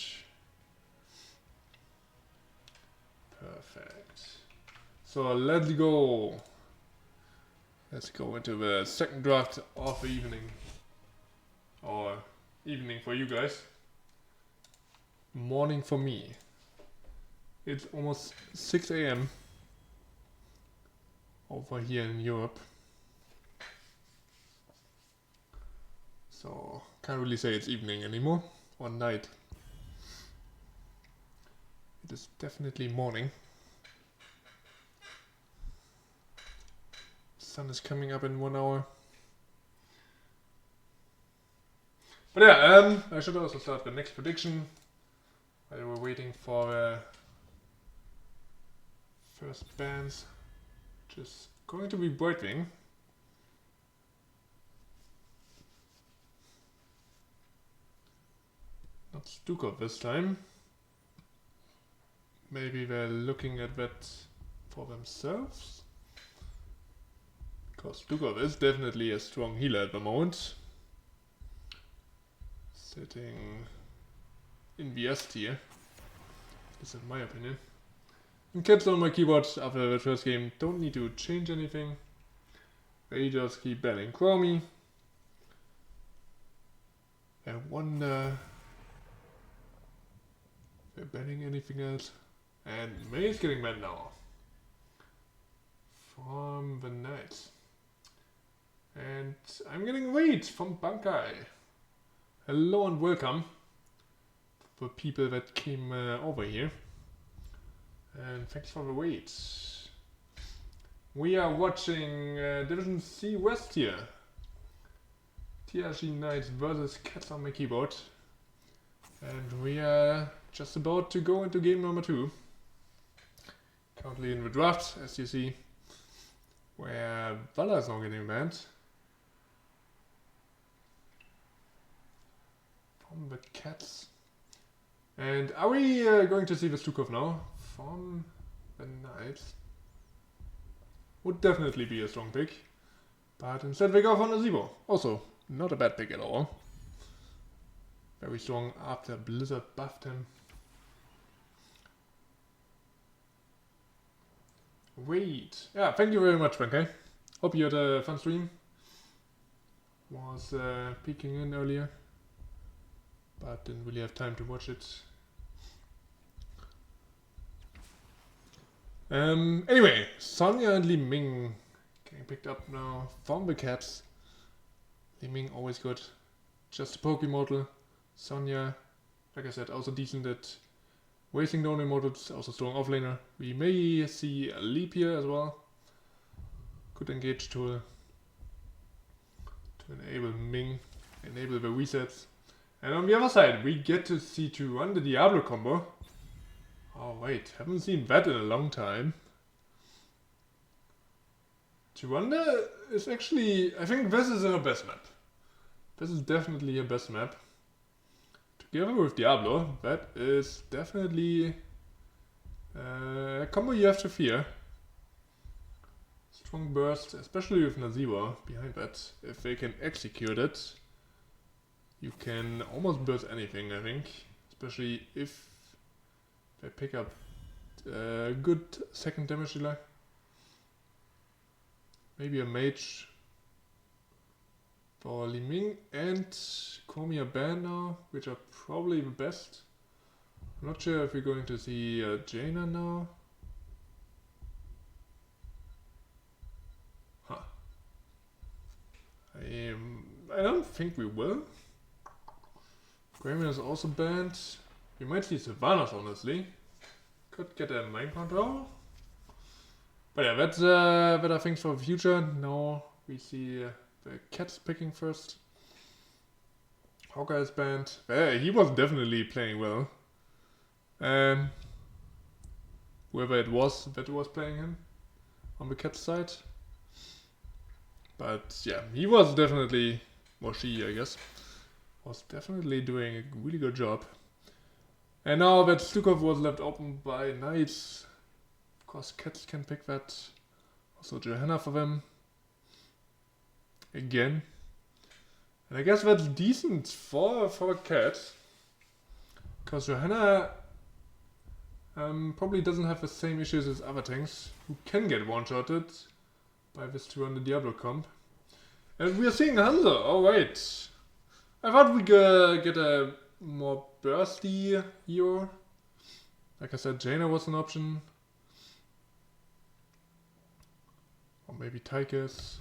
A: Perfect. So let's go. Let's go into the second draft of the evening. Or evening for you guys. Morning for me. It's almost 6 AM over here in Europe. So can't really say it's evening anymore or night. It is definitely morning. Sun is coming up in 1 hour. But yeah, I should also start the next prediction while we're waiting for first bans, which is going to be Brightwing. Not Stukov this time. Maybe they're looking at that for themselves. Because Stukov is definitely a strong healer at the moment. Sitting in the S tier. This is my opinion. And caps on my keyboard after the first game. Don't need to change anything. They just keep banning Chromie. I wonder if they're banning anything else. And May is getting banned now. From the Knights. And I'm getting raid from Bankai. Hello and welcome for people that came over here. And thanks for the wait. We are watching Division C West here. TRSG Knights versus Cats on my keyboard. And we are just about to go into game number 2. Currently in the draft, as you see. Where Valla is now getting banned. From the Cats. And are we going to see the Stukov now? From the Knights. Would definitely be a strong pick. But instead we go for Nazibo. Also, not a bad pick at all. Very strong after Blizzard buffed him. Wait. Yeah, thank you very much, Bankai. Hope you had a fun stream. Was peeking in earlier. But didn't really have time to watch it. Anyway, Sonya and Li Ming getting picked up now from the Cats. Li Ming always good. Just a poke immortal. Sonya, like I said, also decent at wasting down immortals, also strong offlaner. We may see a leap here as well. Good engage tool to enable Ming, enable the resets. And on the other side, we get to see to run the Diablo combo. Oh wait, haven't seen that in a long time. Chiwanda is actually, I think this is her best map. This is definitely her best map. Together with Diablo, that is definitely a combo you have to fear. Strong burst, especially with Naziwa behind that. If they can execute it, you can almost burst anything, I think. Especially if they pick up good second damage dealer. Maybe a mage for Li Ming and Komi ban now, which are probably the best. I'm not sure if we're going to see Jaina now. Huh. I don't think we will. Grayman is also banned. We might see Sylvanas, honestly. Could get a mind control. But yeah, that's better things for the future. Now we see the Cats picking first. Hawkeye is banned. He was definitely playing well. Whoever it was that was playing him on the Cats side. But yeah, he was definitely, or she I guess, was definitely doing a really good job. And now that Stukov was left open by Knights, of course Cats can pick that. Also Johanna for them. Again. And I guess that's decent for a cat. Because Johanna probably doesn't have the same issues as other tanks who can get one-shotted by this 200 Diablo comp. And we are seeing Hanzo. Oh wait. I thought we could get a more bursty hero. Like I said, Jaina was an option. Or maybe Tychus.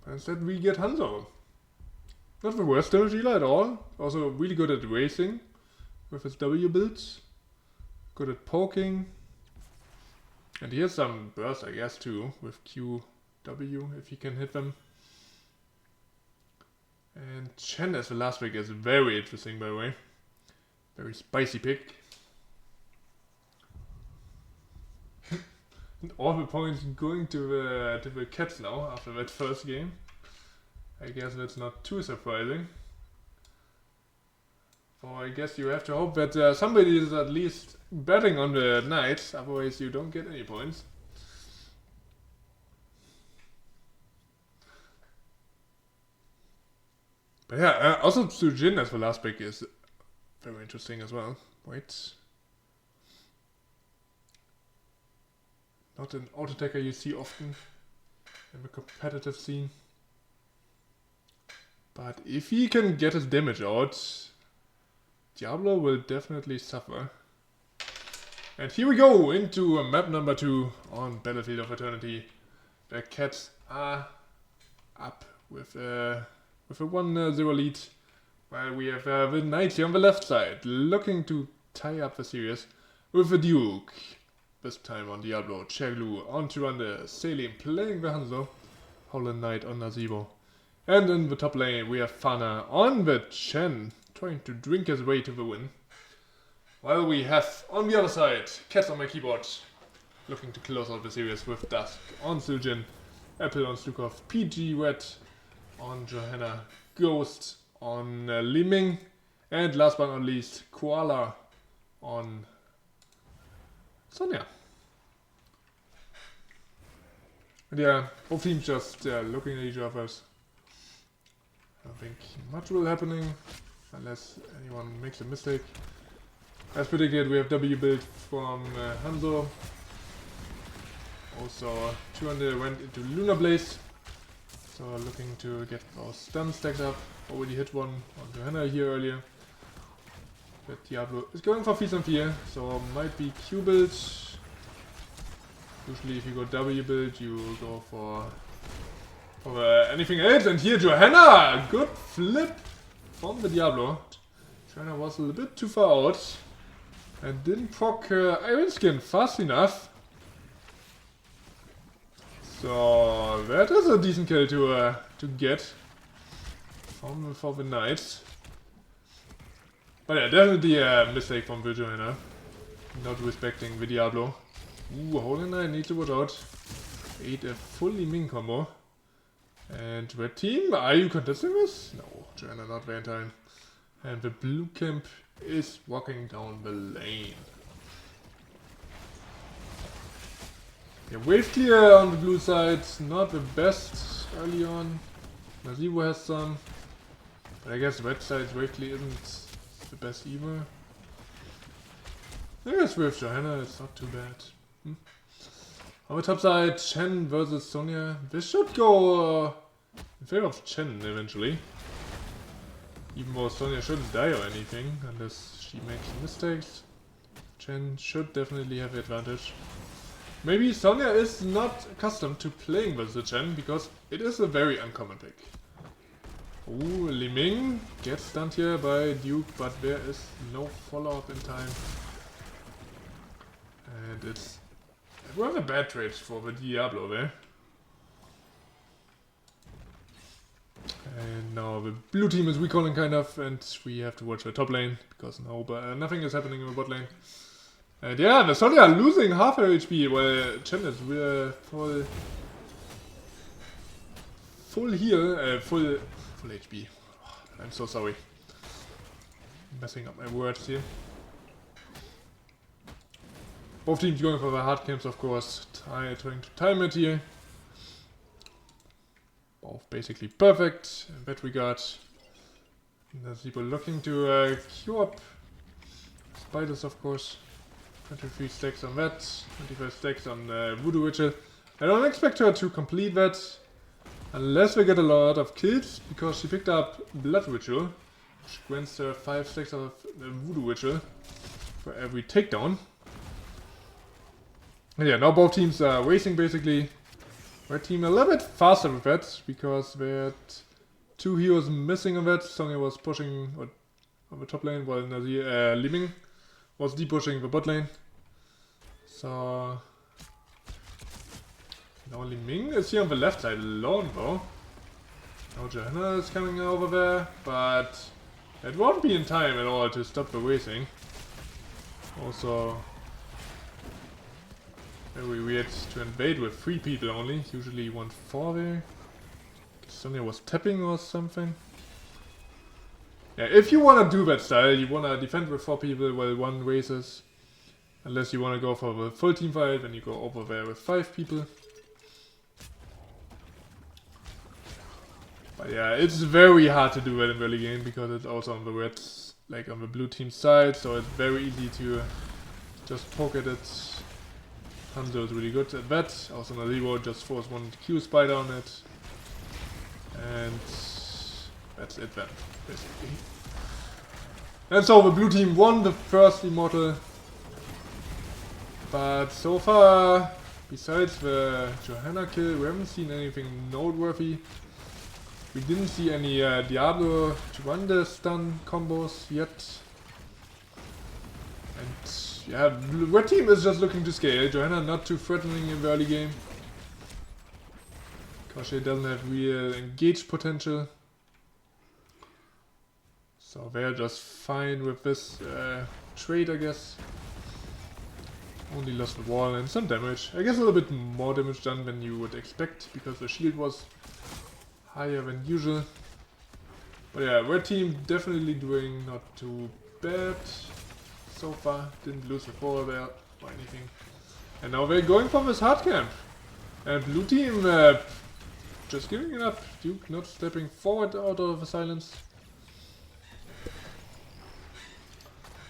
A: But instead we get Hanzo. Not the worst damage dealer at all. Also really good at racing with his W builds. Good at poking. And he has some burst I guess too with QW if he can hit them. And Chen as the last pick is very interesting by the way. Very spicy pick. And all the points going to the Cats now after that first game. I guess that's not too surprising. For I guess you have to hope that somebody is at least betting on the Knights, otherwise you don't get any points. But yeah, also Sujin as the last pick is very interesting as well. Wait. Not an auto-attacker you see often. in the competitive scene. But if he can get his damage out, Diablo will definitely suffer. And here we go into map number 2 on Battlefield of Eternity. The Cats are up with a 1-0 lead, while we have the Knights here on the left side, looking to tie up the series with the Duke. This time on Diablo, Chaglu on Tyrande, Salim playing the Hanzo, Holland Knight on Nazeebo. And in the top lane we have Fana on the Chen, trying to drink his way to the win. While we have on the other side, Cats on my keyboard, looking to close out the series with Dusk on Suljin, Apple on Stukov, PG Red on Johanna, Ghost on Li Ming, and last but not least, Koala on Sonya. And yeah, both teams just looking at each other. I don't think much will happening unless anyone makes a mistake. As predicted, we have W build from Hanzo. Also, 200 went into Lunar Blaze. So looking to get those stuns stacked up. Already hit one on Johanna here earlier. But Diablo is going for Feast and Fear, so might be Q build. Usually if you go W build, you go for anything else. And here Johanna! Good flip from the Diablo. Johanna was a little bit too far out. And didn't proc Iron Skin fast enough. So that is a decent kill to get for the Knights. But yeah, definitely a mistake from Johanna. Not respecting the Diablo. Ooh, Holy Knight needs to watch out. Ate a full Li Ming combo. And red team, are you contesting this? No, Johanna not Valentine. And the blue camp is walking down the lane. Yeah, wave clear on the blue side, not the best early on. Nazeebo has some. But I guess red side's wave clear isn't the best either. I guess with Johanna it's not too bad. On the top side, Chen versus Sonya. This should go in favor of Chen eventually. Even though Sonya shouldn't die or anything, unless she makes mistakes. Chen should definitely have the advantage. Maybe Sonya is not accustomed to playing with the Chen, because it is a very uncommon pick. Ooh, Li Ming gets stunned here by Duke, but there is no follow-up in time. And it's rather bad trade for the Diablo there. And now the blue team is recalling kind of, and we have to watch the top lane, because nothing is happening in the bot lane. And yeah, the Sonya are losing half her HP, while Chen is full heal, full HP. Oh, I'm so sorry. Messing up my words here. Both teams going for the hard camps, of course, trying to time it here. Both basically perfect in that regard. Nazeebo looking to queue up spiders, of course. 23 stacks on that, 25 stacks on Voodoo Ritual. I don't expect her to complete that unless we get a lot of kills, because she picked up Blood Ritual, which grants her 5 stacks of Voodoo Ritual for every takedown. And yeah, now both teams are racing basically. Red team a little bit faster with that, because they had 2 heroes missing on that. Sonya was pushing on the top lane, while Li Ming was deep-pushing the bot lane. So now Li Ming is here on the left side alone though. Now Johanna is coming over there, but it won't be in time at all to stop the racing. Also, very weird to invade with 3 people only. Usually you want 4 there. Sonya was tapping or something. Yeah, if you want to do that style, you want to defend with 4 people while 1 races. Unless you want to go for the full team fight, then you go over there with 5 people. But yeah, it's very hard to do that in early game, because it's also on the red, like on the blue team side, so it's very easy to just poke at it Hanzo is really good at that. Also Nazibo just force one Q spider on it. And that's it then, basically. And so the blue team won the first Immortal. But so far, besides the Johanna kill, we haven't seen anything noteworthy. We didn't see any Diablo to run the stun combos yet. And yeah, red team is just looking to scale. Johanna not too threatening in the early game. Because she doesn't have real engaged potential. So they're just fine with this trade, I guess. Only lost the wall and some damage. I guess a little bit more damage done than you would expect, because the shield was higher than usual. But yeah, red team definitely doing not too bad so far. Didn't lose the ball there or anything. And now they're going for this hard camp. And blue team just giving it up. Duke not stepping forward out of the silence.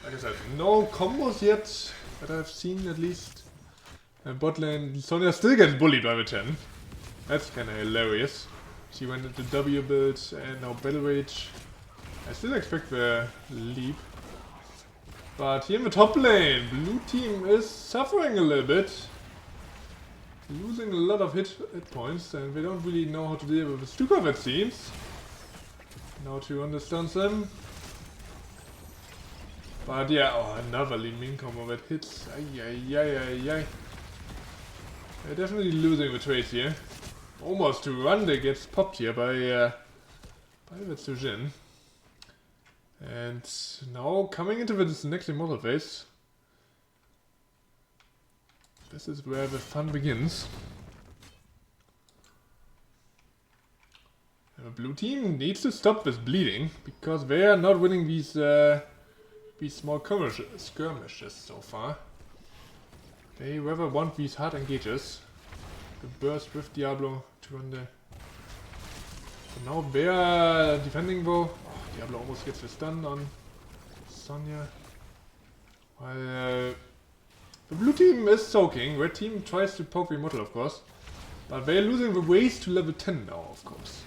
A: Like I said, no combos yet that I've seen at least. And bot lane, Sonya still gets bullied by the 10. That's kinda hilarious. She went into W build and now Battle Rage. I still expect the leap. But here in the top lane, blue team is suffering a little bit. Losing a lot of hit points, and they don't really know how to deal with the Stukov, it seems. Now to understand them. But yeah, oh, another Li Ming combo that hits. Ay, ay, ay, ay, ay. They're definitely losing the trades here. Almost to run, they gets popped here by the Tsujin. And now coming into this next Immortal phase. This is where the fun begins. And the blue team needs to stop this bleeding, because they are not winning these small skirmishes so far. They rather want these hard engages. The burst with Diablo to run the... So now they are defending though. Oh, Diablo almost gets the stun on Sonya. While the blue team is soaking. Red team tries to poke the Immortal, of course. But they're losing the ways to level 10 now, of course.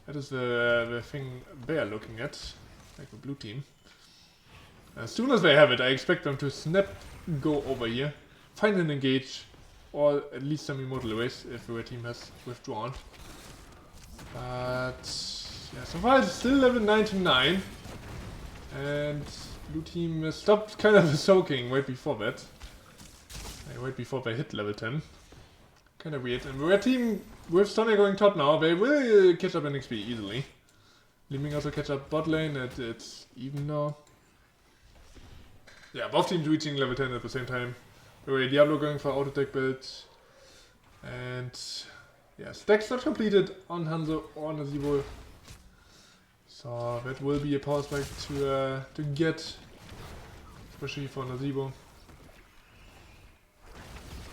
A: That is the thing they are looking at. Like the blue team. As soon as they have it, I expect them to snap, go over here, find an engage, or at least some Immortal ways if the red team has withdrawn. But yeah, so far it's still level 99. And blue team stopped kind of soaking right before that. Right before they hit level 10. Kind of weird. And the red team, with Sonya going top now, they will catch up in XP easily. Li Ming also catch up bot lane, and it's even now. Yeah, both teams reaching level 10 at the same time. Anyway, Diablo going for auto tech build. And yeah, stacks not completed on Hanzo or Nazibo. So that will be a power spike to get, especially for Nazibo.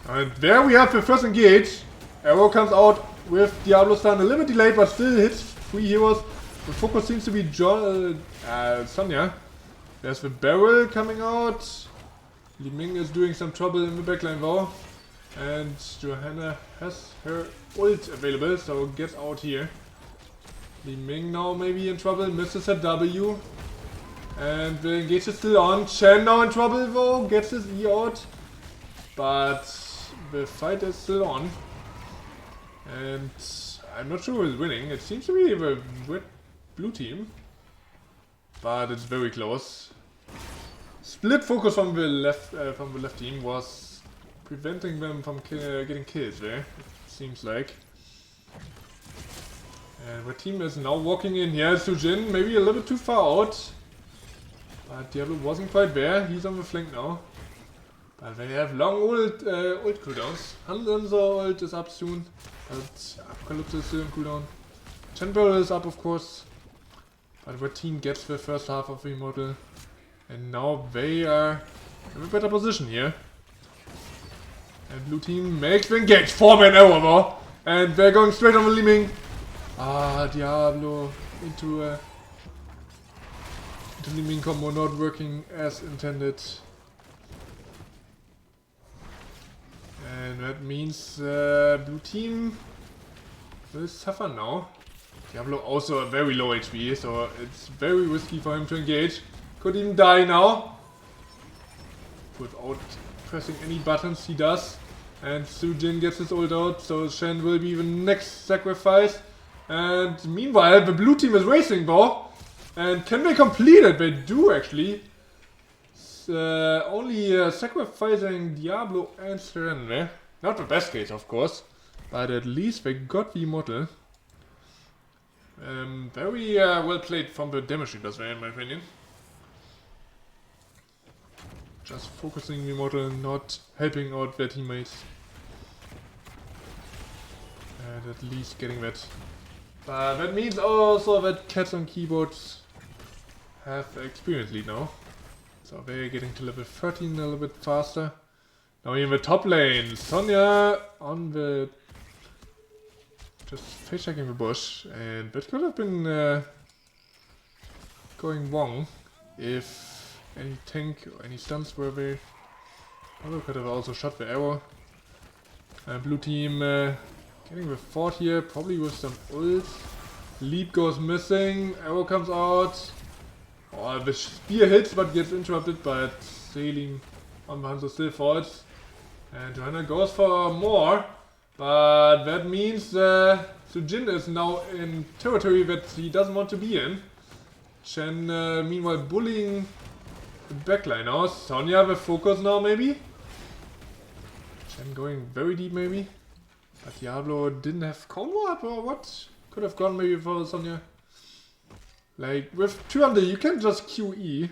A: And there we have the first engage. Arrow comes out with Diablo stun, a little bit delayed, but still hits 3 heroes. The focus seems to be Sonya. There's the barrel coming out. Li Ming is doing some trouble in the backline though. And Johanna has her ult available, so gets out here. Li Ming now maybe in trouble, misses her W. And the engage is still on. Chen now in trouble though, gets his E out. But the fight is still on. And I'm not sure who's winning. It seems to be the red blue team. But it's very close. Split focus from the left team was preventing them from getting kills there, it seems like. And the team is now walking in here. Sujin maybe a little bit too far out. But Diablo wasn't quite there. He's on the flank now. But they have long ult cooldowns. Hanzo ult is up soon. But Apocalypse is still in cooldown. Chen is up, of course. But the team gets the first half of the Immortal. And now they are in a better position here. And blue team makes the engage. 4-man arrow though. And they're going straight on the Li Ming. Ah, Diablo into Li Ming combo not working as intended. And that means blue team will suffer now. Diablo also a very low HP, so it's very risky for him to engage. Could even die now. Without pressing any buttons, he does. And Sujin gets his ult out, so Shen will be the next sacrifice. And meanwhile, the blue team is racing though. And can they complete it? They do actually. Only sacrificing Diablo and Shen there. Not the best case, of course. But at least they got the immortal. Very well played from the damage dealers there, in my opinion. Just focusing the immortal, not helping out their teammates. And at least getting that. But that means also that cats on keyboards have experience lead now. So they're getting to level 13 a little bit faster. Now in the top lane, Sonya on the... just face checking the bush. And that could have been going wrong if any tank or any stuns were there. Although could have also shot the arrow. Blue team getting the fort here, probably with some ult. Leap goes missing, arrow comes out. Oh, the spear hits but gets interrupted, but sailing on the Hanzo still falls. And Johanna goes for more, but that means Sujin is now in territory that he doesn't want to be in. Chen meanwhile bullying the backline now. Sonya with focus now maybe? Chen going very deep maybe? But Diablo didn't have combo up or what? Could have gone maybe for Sonya. Like with 200 you can just QE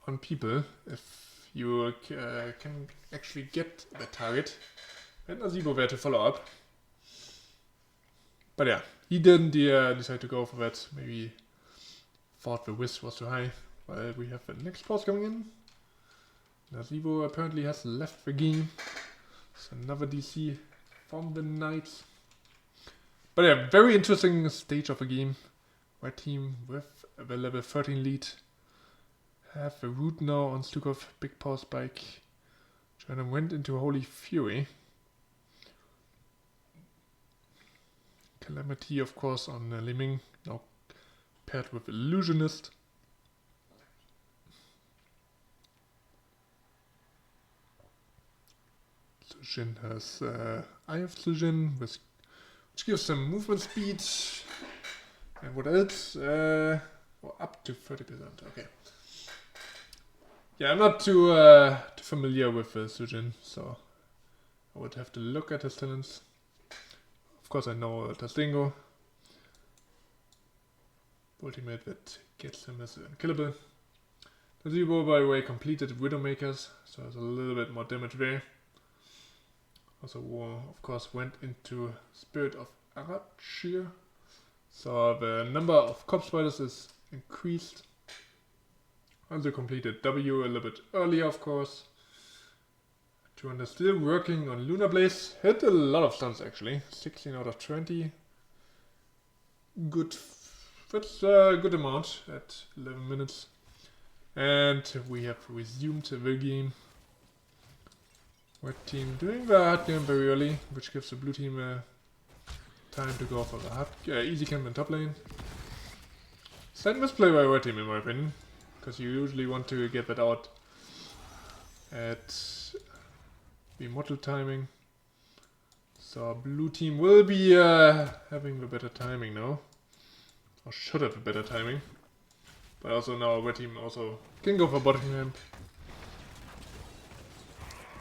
A: on people if you can actually get the target. And Nazibo there to follow up. But yeah, he didn't decide to go for that. Maybe thought the whiz was too high. Well, we have the next boss coming in. Nazibo apparently has left the game. It's another DC from the Knights. But yeah, very interesting stage of the game. Red team with the level 13 lead have the root now on Stukov, big power spike. China went into Holy Fury. Calamity, of course, on Liming, now paired with Illusionist. Sujin has Eye of Sujin, which gives some movement speed. And what else? Up to 30%, okay. Yeah, I'm not too familiar with Sujin, so I would have to look at his talents. Of course I know Tastingo. Ultimate that gets him as unkillable. Nazibo, by the way, completed Widowmakers, so there's a little bit more damage there. Also, of course, went into Spirit of Arachir. So the number of corpse spiders is increased. Also completed W a little bit earlier, of course. 200 still working on Lunar Blaze. Hit a lot of stuns actually. 16 out of 20. Good. That's a good amount at 11 minutes. And we have resumed the game. Red team doing the hard game very early, which gives the blue team time to go for the hard, easy camp in top lane. Slight misplay by red team in my opinion, because you usually want to get that out at the immortal timing. So blue team will be having the better timing now, or should have a better timing. But also now red team also can go for bottom camp.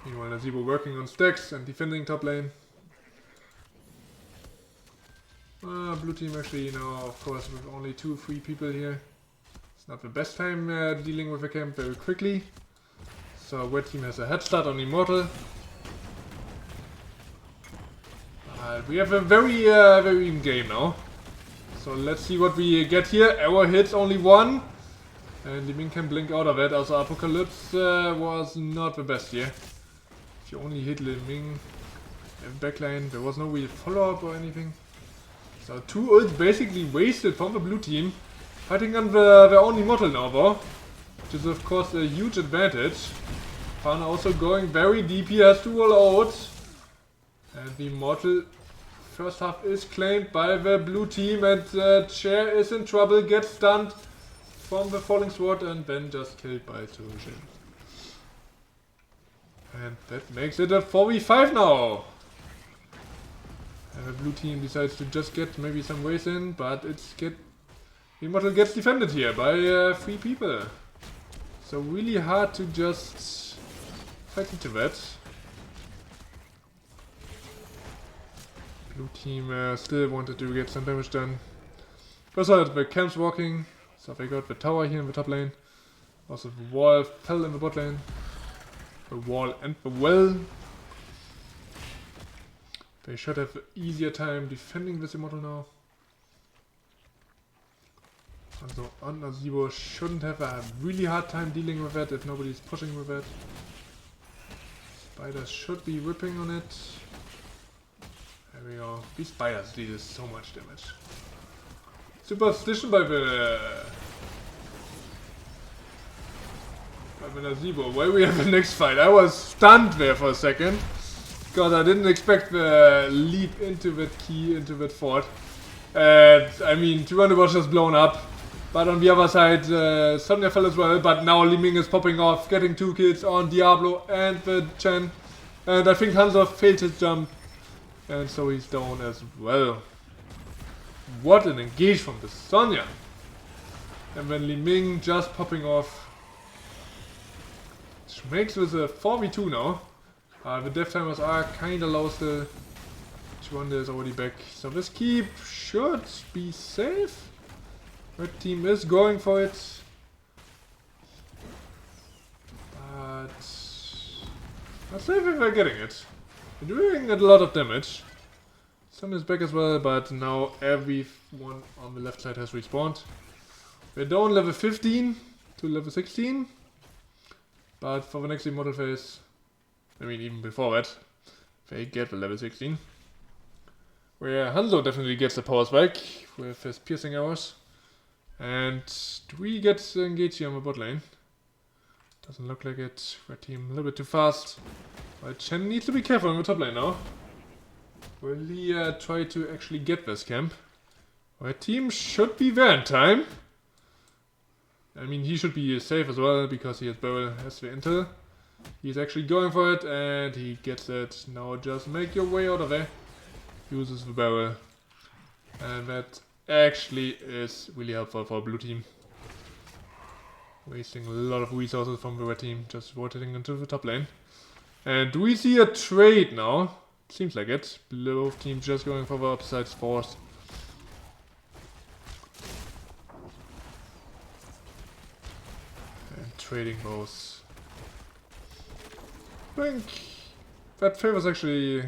A: Meanwhile, Nazibo working on stacks and defending top lane. Blue team actually now, of course, with only 2-3 people here. It's not the best time dealing with the camp very quickly. So red team has a head start on Immortal. We have a very even game now. So let's see what we get here. Arrow hits only one. And the Ming can blink out of it. Also Apocalypse was not the best here. If you only hit Li Ming in backline, there was no real follow-up or anything. So 2 ults basically wasted from the blue team. Fighting on their own Immortal now though. Which is of course a huge advantage. Fun also going very deep. He has to roll out. And the Immortal first half is claimed by the blue team, and the chair is in trouble, gets stunned from the falling sword and then just killed by Turushin. And that makes it a 4v5 now. And the blue team decides to just get maybe some ways in, but the Immortal gets defended here by 3 people. So really hard to just fight into that. Blue team still wanted to get some damage done. First of all, the camp's walking, so they got the tower here in the top lane. Also the wall fell in the bot lane. The wall and the well. They should have an easier time defending this Immortal now. Also Zibo shouldn't have a really hard time dealing with that if nobody's pushing with that. Spiders should be whipping on it. There we go. These spiders deal so much damage. Superstition by the Zibo. Where we have the next fight? I was stunned there for a second. Because I didn't expect the leap into that key, into that fort. I mean, 200 was just blown up. But on the other side, Sonya fell as well. But now Li Ming is popping off, getting 2 kills on Diablo and the Chen. And I think Hanzo failed his jump. And so he's down as well. What an engage from the Sonya. And then Li Ming just popping off. Which makes this a 4v2 now. The death timers are kinda low still. Chuanda is already back. So this keep should be safe. Red team is going for it. But not safe if they're getting it. They're doing a lot of damage. Sun is back as well, but now everyone on the left side has respawned. We're down level 15 to level 16. But for the next Immortal phase, I mean even before that, they get the level 16. Where Hanzo definitely gets the powers back with his piercing arrows. And do we get engaged here on the bot lane? Doesn't look like it. Red team a little bit too fast. But Chen needs to be careful on the top lane now. Will he try to actually get this camp? Red team should be there in time. I mean, he should be safe as well because he has barrel, has the intel. He's actually going for it and he gets it. Now just make your way out of there. Uses the barrel. And that actually is really helpful for blue team. Wasting a lot of resources from the red team, just rotating into the top lane. And do we see a trade now? Seems like it. Both teams just going for the opposite force. And trading both. I think that favors actually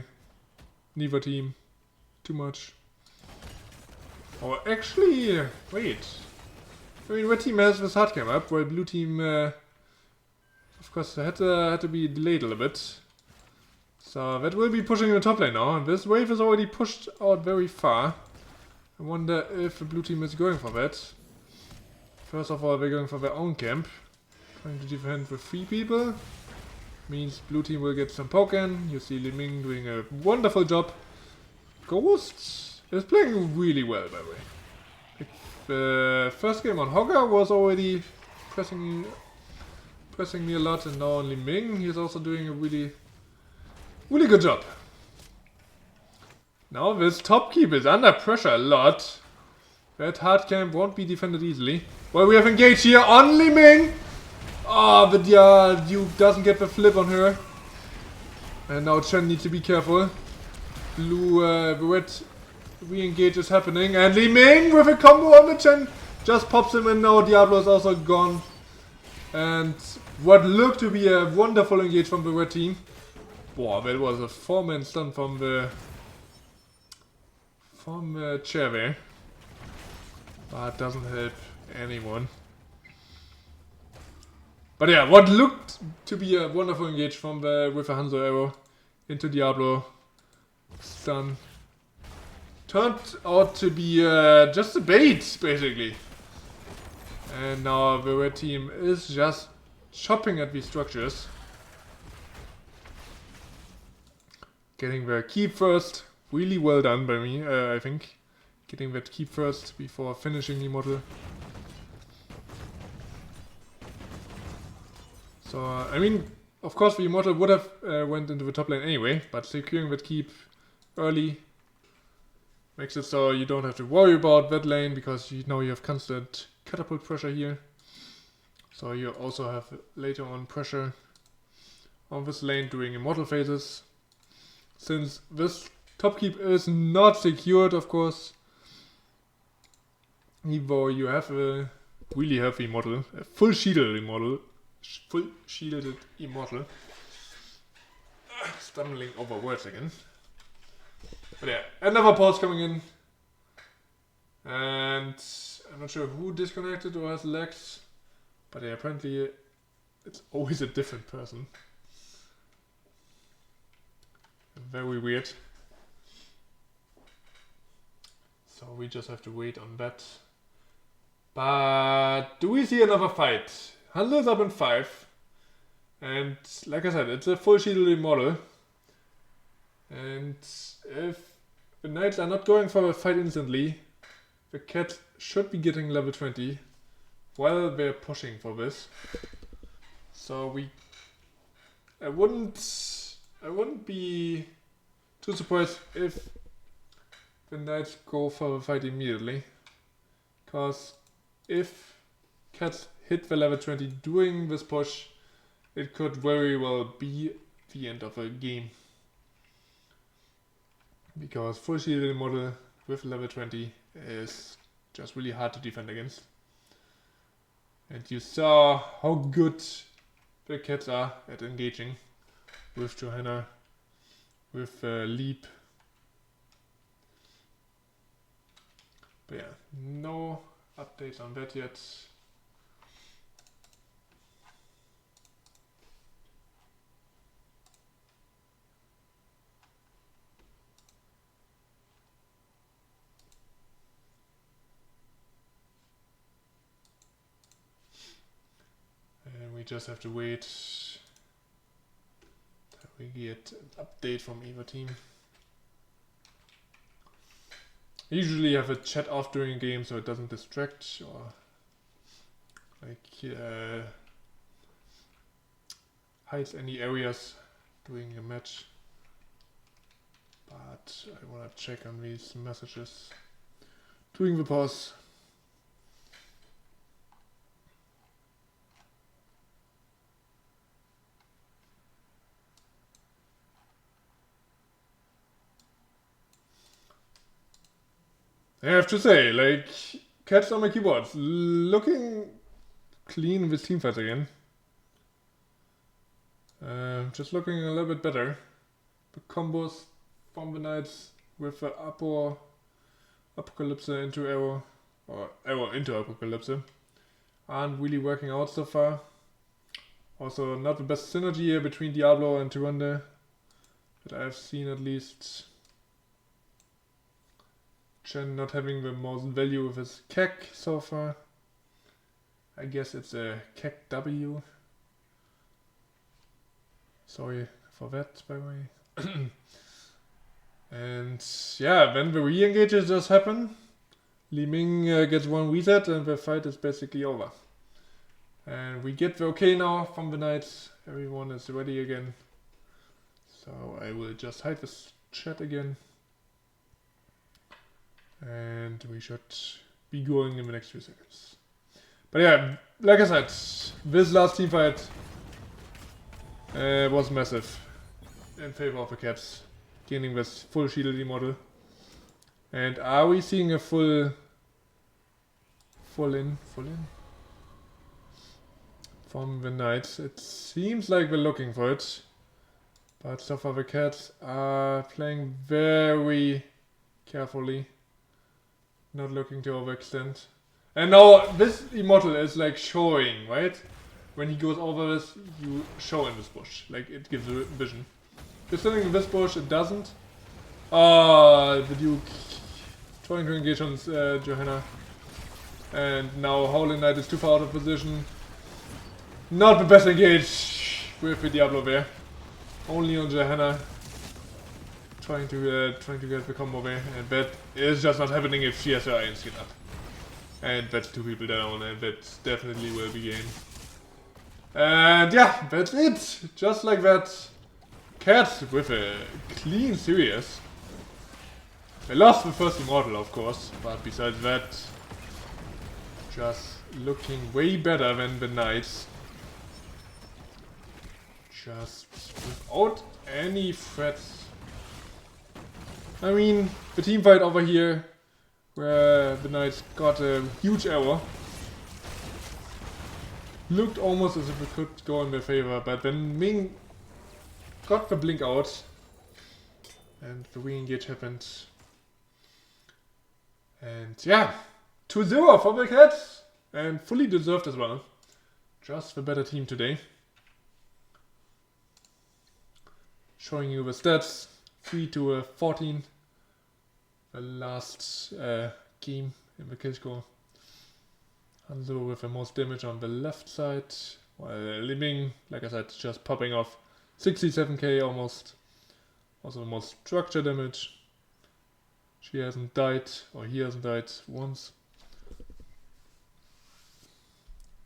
A: neither team too much. Or actually, wait. I mean, red team has this hard cam up, while blue team, of course, had to be delayed a little bit. So that will be pushing the top lane now. And this wave is already pushed out very far. I wonder if the blue team is going for that. First of all, they're going for their own camp. Trying to defend with 3 people. Means blue team will get some poke in. You see Li Ming doing a wonderful job. Ghost is playing really well, by the way. The first game on Hogger was already pressing me a lot, and now on Li Ming, he's also doing a really good job. Now this top keep is under pressure a lot. That hard camp won't be defended easily. Well, we have engaged here on Li Ming. Oh, but yeah, Duke doesn't get the flip on her. And now Chen needs to be careful. Blue, the red re-engage is happening. And Li Ming with a combo on the Chen just pops him, and now Diablo is also gone. And what looked to be a wonderful engage from the red team. Wow, that was a 4-man stun from the chair there. But doesn't help anyone. But yeah, what looked to be a wonderful engage from with a Hanzo arrow into Diablo. Stun. Turned out to be just a bait, basically. And now the red team is just chopping at these structures. Getting the keep first. Really well done by me, I think. Getting that keep first before finishing the model. So, I mean, of course the model would have went into the top lane anyway, but securing that keep early makes it so you don't have to worry about that lane, because you know you have constant catapult pressure here. So you also have later on pressure on this lane during immortal phases. Since this top keep is not secured, of course, even though you have a really healthy model, a full shielded immortal, stumbling over words again. But yeah, another pause coming in. And I'm not sure who disconnected or has lags. But yeah, apparently it's always a different person. Very weird. So we just have to wait on that. But do we see another fight? Handel is up in 5. And like I said, it's a full shielded model. And if the knights are not going for a fight instantly, the cat should be getting level 20 while they're pushing for this. So I wouldn't be too surprised if the knights go for a fight immediately. Because if cats hit the level 20 during this push, it could very well be the end of a game. Because full shielded model with level 20 is just really hard to defend against. And you saw how good the cats are at engaging with Johanna, with Leap. But yeah, no updates on that yet. And we just have to wait till we get an update from Eva team. I usually have a chat off during a game so it doesn't distract or like hides any areas during a match. But I want to check on these messages during the pause. I have to say, like, cats on my keyboard, looking clean with teamfights again. Just looking a little bit better. The combos from the knights with the Apocalypse into arrow, or arrow into Apocalypse, aren't really working out so far. Also, not the best synergy here between Diablo and Tyrande that I've seen, at least. Chen not having the most value with his Keck so far. I guess it's a Keck W. Sorry for that, by the way. And yeah, when the re-engages just happen, Li Ming gets one reset and the fight is basically over. And we get the okay now from the knights. Everyone is ready again. So I will just hide this chat again. And we should be going in the next few seconds. But yeah, like I said, this last team fight was massive in favor of the cats, gaining this full shielded model. And are we seeing a full in from the knights? It seems like we're looking for it, but so far the cats are playing very carefully. Not looking to overextend. And now this immortal is like showing, right? When he goes over this, you show in this bush. Like it gives a vision. If you're sitting in this bush, it doesn't. The Duke trying to engage on Johanna. And now Howling Knight is too far out of position. Not the best engage with the Diablo there. Only on Johanna. trying to get the combo away, and that is just not happening if she has her iron skin up. And that's 2 people down, and that definitely will be game. And yeah, that's it. Just like that. Cat with a clean series. They lost the first Immortal, of course, but besides that, just looking way better than the Knights. Just without any threats. I mean, the team fight over here, where the Knights got a huge error, looked almost as if it could go in their favor, but then Ming got the blink out, and the re-engage happened. And yeah, 2-0 for the Cats, and fully deserved as well. Just the better team today. Showing you the stats, 3-14. The last game in the kill score. Hanzo with the most damage on the left side, while Liming, like I said, just popping off 67k almost. Also the most structure damage. She hasn't died, or he hasn't died once.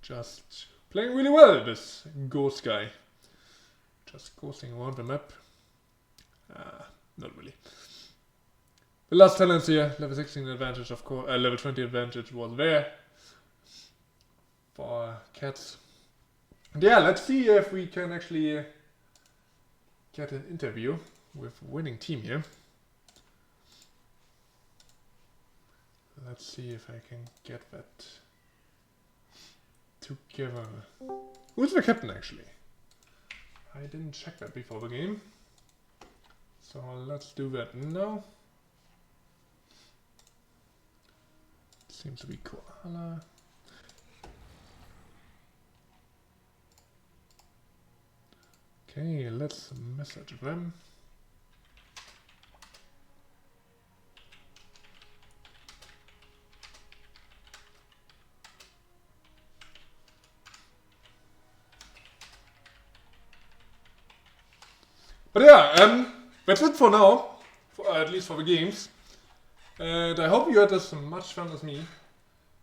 A: Just playing really well, this ghost guy. Just ghosting around the map. Not really. The last talents here, level 16 advantage, of course, level 20 advantage was there for Cats. And yeah, let's see if we can actually get an interview with winning team here. Let's see if I can get that together. Who's the captain actually? I didn't check that before the game. So let's do that now. Seems to be Koala. Okay, let's message them. But yeah, that's it for now, at least for the games. And I hope you had as much fun as me.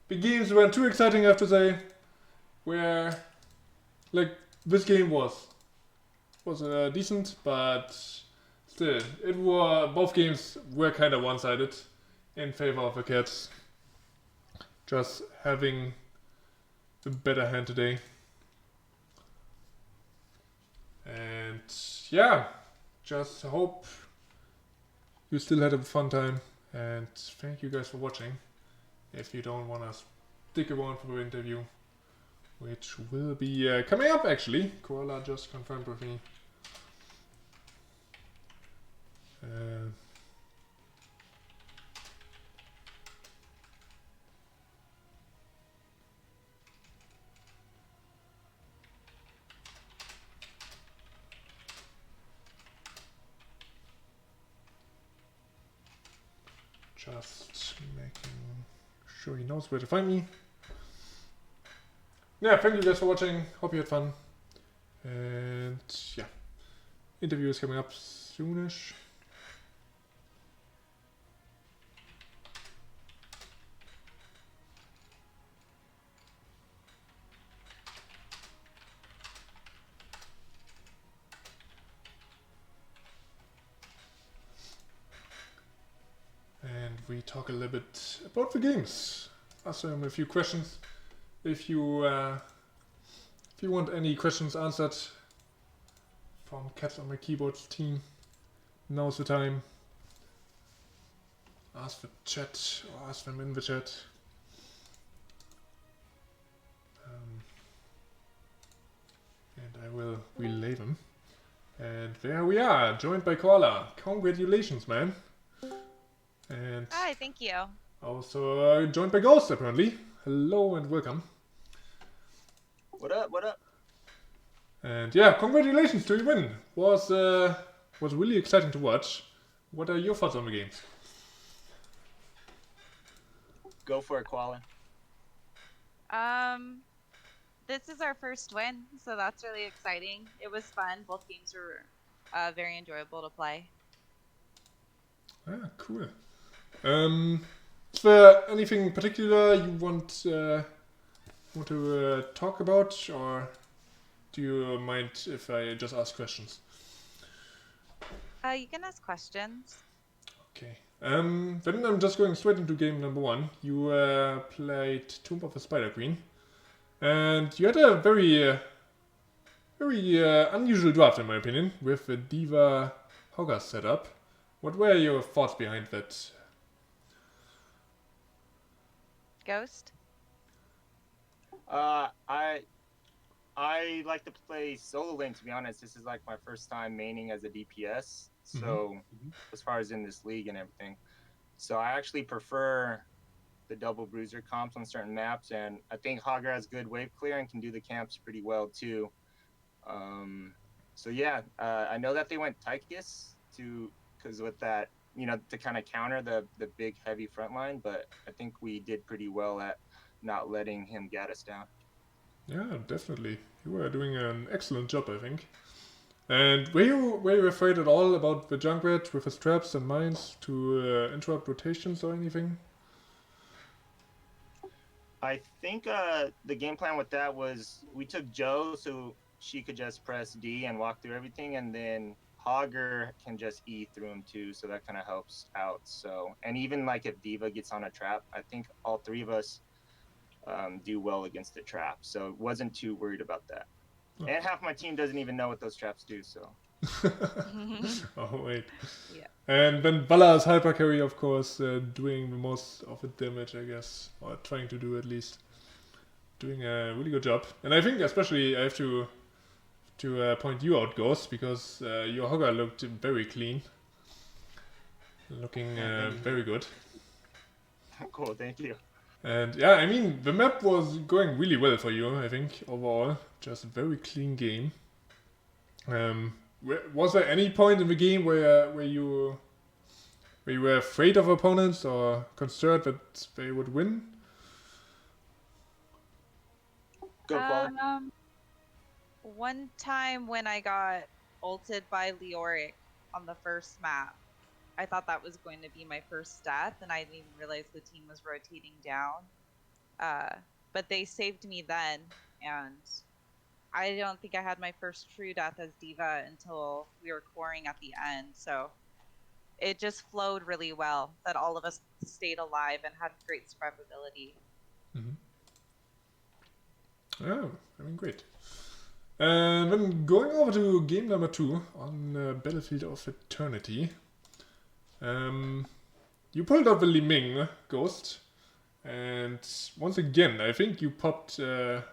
A: The games weren't too exciting, I have to say. Where, like, this game was decent, but still, both games were kind of one-sided in favor of the Cats. Just having the better hand today. And yeah, just hope you still had a fun time, and thank you guys for watching. If you don't want to stick around for the interview, which will be coming up actually. Koala just confirmed with me. Just making sure he knows where to find me. Yeah, thank you guys for watching. Hope you had fun. And yeah, interview is coming up soonish. And we talk a little bit about the games. Ask them a few questions. If you want any questions answered from Cats on My Keyboard's team, now's the time. Ask the chat, or ask them in the chat. And I will relay them. And there we are, joined by Koala. Congratulations, man. And
B: hi, thank you.
A: Also joined by Ghost, apparently. Hello and welcome.
C: What up? What up?
A: And yeah, congratulations to your win. Was really exciting to watch. What are your thoughts on the games?
C: Go for it, Koala.
B: This is our first win, so that's really exciting. It was fun. Both games were very enjoyable to play.
A: Ah, cool. Is there anything particular you want to talk about, or do you mind if I just ask questions?
B: You can ask questions.
A: Okay. Then I'm just going straight into game number 1. You played Tomb of the Spider Queen, and you had a very unusual draft, in my opinion, with a Diva Hogger setup. What were your thoughts behind that?
B: Ghost.
C: I like to play solo lane, to be honest. This is like my first time maining as a DPS. So as far as in this league and everything. So I actually prefer the double bruiser comps on certain maps, and I think Hogger has good wave clear and can do the camps pretty well too. So yeah, I know that they went Tychus because with that, to kind of counter the big heavy front line, but I think we did pretty well at not letting him get us down.
A: Yeah, definitely. You were doing an excellent job, I think. And were you afraid at all about the Junkrat with his traps and mines to interrupt rotations or anything?
C: I think the game plan with that was we took Joe so she could just press D and walk through everything, and then Hogger can just E through him too, so that kind of helps out. So, and even like if Diva gets on a trap, I think all three of us do well against the trap, so wasn't too worried about that.
A: Oh.
C: And half my team doesn't even know what those traps do, so.
A: Oh wait.
B: Yeah.
A: And then Vala's hyper carry, of course, doing the most of the damage, I guess, or trying to do at least. Doing a really good job. And I think especially I have to point you out, Ghost, because your Hogger looked very clean. Looking very good.
C: Cool, thank you.
A: And yeah, I mean, the map was going really well for you, I think, overall. Just a very clean game. Was there any point in the game where you were afraid of opponents or concerned that they would win?
C: Go, Quali.
B: One time when I got ulted by Leoric on the first map, I thought that was going to be my first death, and I didn't even realize the team was rotating down. But they saved me then, and I don't think I had my first true death as Diva until we were coring at the end. So it just flowed really well that all of us stayed alive and had great survivability.
A: Oh, I mean, great. And then going over to game number 2 on Battlefield of Eternity. You pulled up the Li Ming Ghost, and once again, I think you popped off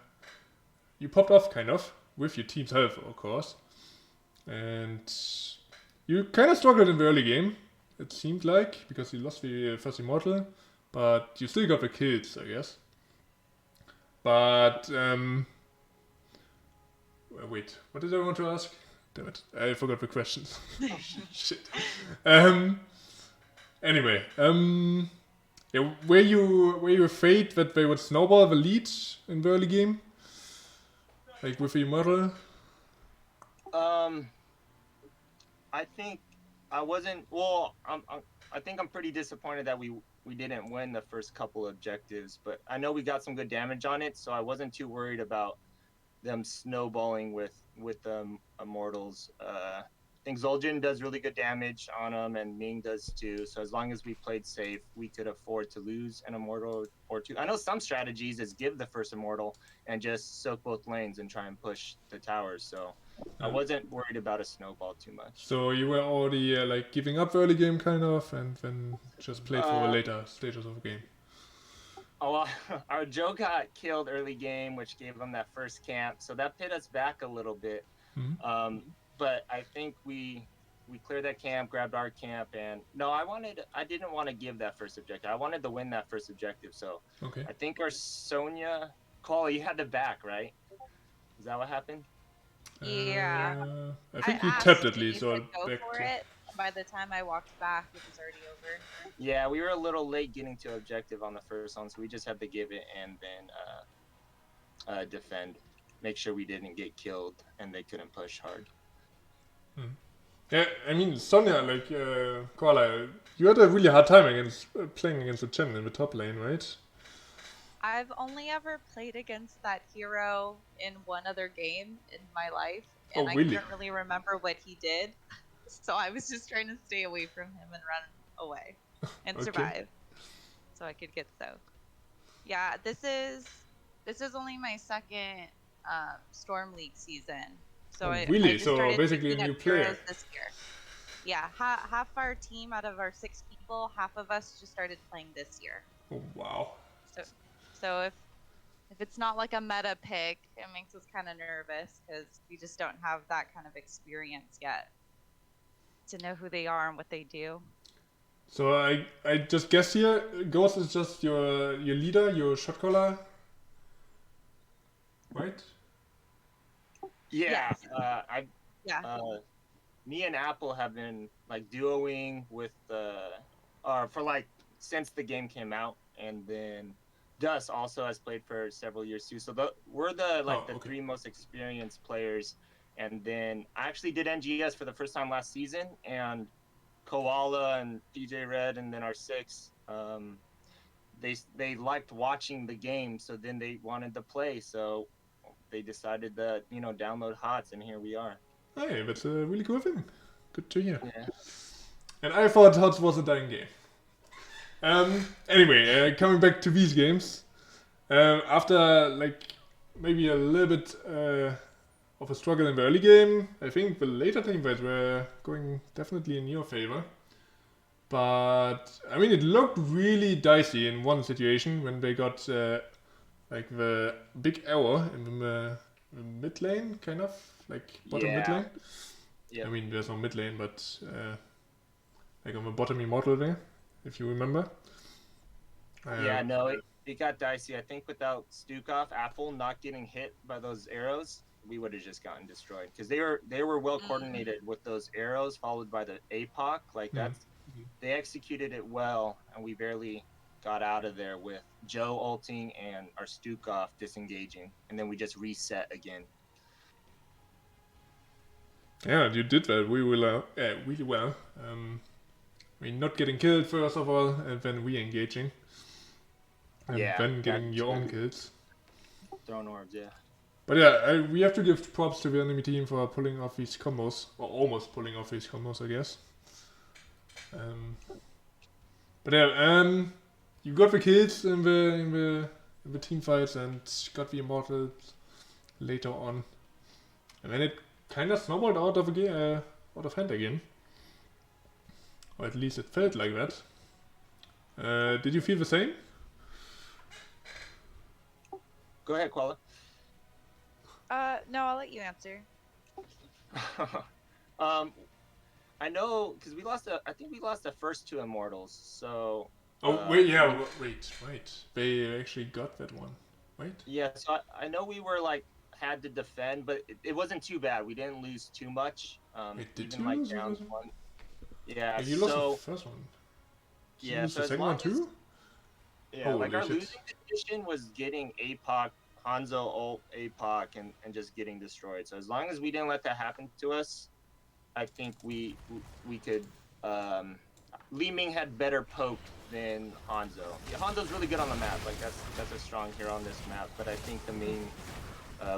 A: kind of with your team's help, of course, and you kind of struggled in the early game. It seemed like because you lost the first immortal, but you still got the kills, I guess. But wait, what did I want to ask? Damn it, I forgot the questions. Shit. Anyway, yeah, were you afraid that they would snowball the lead in the early game, like with the immortal?
C: I think I wasn't. Well, I think I'm pretty disappointed that we didn't win the first couple objectives, but I know we got some good damage on it, so I wasn't too worried about them snowballing with immortals. I think Zul'jin does really good damage on them, and Ming does too. So as long as we played safe, we could afford to lose an immortal or two. I know some strategies is give the first immortal and just soak both lanes and try and push the towers. So I wasn't worried about a snowball too much.
A: So you were already like giving up the early game kind of, and then just played for the later stages of the game.
C: Oh, our Joe got killed early game, which gave him that first camp. So that pit us back a little bit. But I think we cleared that camp, grabbed our camp, and no, I didn't want to give that first objective. I wanted to win that first objective. So
A: okay.
C: I think our Sonya call, you had the back, right? Is that what happened?
B: Yeah.
A: I think
B: I
A: you
B: asked
A: tapped at
B: Steve
A: least,
B: to
A: or
B: go
A: back
B: for
A: to...
B: it. By the time I walked back, it was already over.
C: Yeah, we were a little late getting to objective on the first one, so we just had to give it and then defend, make sure we didn't get killed and they couldn't push hard.
A: Yeah, I mean, Sonya, like, Koala, you had a really hard time against playing against the Chen in the top lane, right?
B: I've only ever played against that hero in one other game in my life,
A: Oh,
B: and I
A: really?
B: couldn't really remember what he did. So I was just trying to stay away from him and run away and
A: Okay.
B: survive so I could get soaked. Yeah, this is only my second Storm League season. So
A: Oh,
B: I
A: really?
B: just
A: So
B: started
A: basically a
B: picking up
A: new player.
B: heroes this year. Yeah, half our team out of our 6 people, half of us just started playing this year.
A: Oh, wow.
B: So if it's not like a meta pick, it makes us kind of nervous because we just don't have that kind of experience yet to know who they are and what they do.
A: So I just guess here, Ghost is just your leader, your shot caller, right?
C: Yeah,
B: Yes. Yeah.
C: me and Apple have been like duoing with for like since the game came out, and then Dus also has played for several years too. So we're the
A: Oh,
C: the
A: okay.
C: 3 most experienced players. And then I actually did NGS for the first time last season, and Koala and PJ Red, and then our 6. They liked watching the game, so then they wanted to play. So they decided to download HOTS, and here we are.
A: Hey, that's a really cool thing. Good to hear.
C: Yeah.
A: And I thought HOTS was a dying game. Anyway, coming back to these games, after like maybe a little bit of a struggle in the early game, I think the later team fights were going definitely in your favor. But I mean, it looked really dicey in one situation when they got like the big error in the mid lane, kind of like bottom mid
C: Yeah.
A: lane.
C: Yep.
A: I mean, there's no mid lane, but like on the bottom immortal there, if you remember.
C: Yeah, no, it got dicey. I think without Stukov, Apple not getting hit by those arrows, we would have just gotten destroyed because they were well coordinated with those arrows, followed by the APOC. Like they executed it well, and we barely got out of there with Joe ulting and our Stukov disengaging, and then we just reset again.
A: Yeah, you did that really well. I mean, not getting killed first of all, and then re-engaging. And then getting your own kills.
C: Throwing orbs, yeah.
A: But yeah, we have to give props to the enemy team for pulling off these combos, or almost pulling off these combos, I guess. But yeah, you got the kills in the team fights and got the immortals later on, and then it kind of snowballed out of hand again, or at least it felt like that. Did you feel the same?
C: Go ahead, Koala.
B: No, I'll let you answer.
C: I know because I think we lost the first 2 immortals. So.
A: Oh wait, yeah, wait. They actually got that one, right?
C: Yeah, so I know we were like had to defend, but it wasn't too bad. We didn't lose too much.
A: Wait, did
C: even
A: you lose
C: down
A: the
C: one. Yeah,
A: you lost the first one. Did you lose the second one too?
C: Yeah,
A: Holy
C: like our
A: shit.
C: losing condition was getting APOC, Hanzo ult APOC, and just getting destroyed. So as long as we didn't let that happen to us, I think we could. Li Ming had better poke than Hanzo. Yeah, Hanzo's really good on the map. Like that's a strong hero on this map. But I think the Ming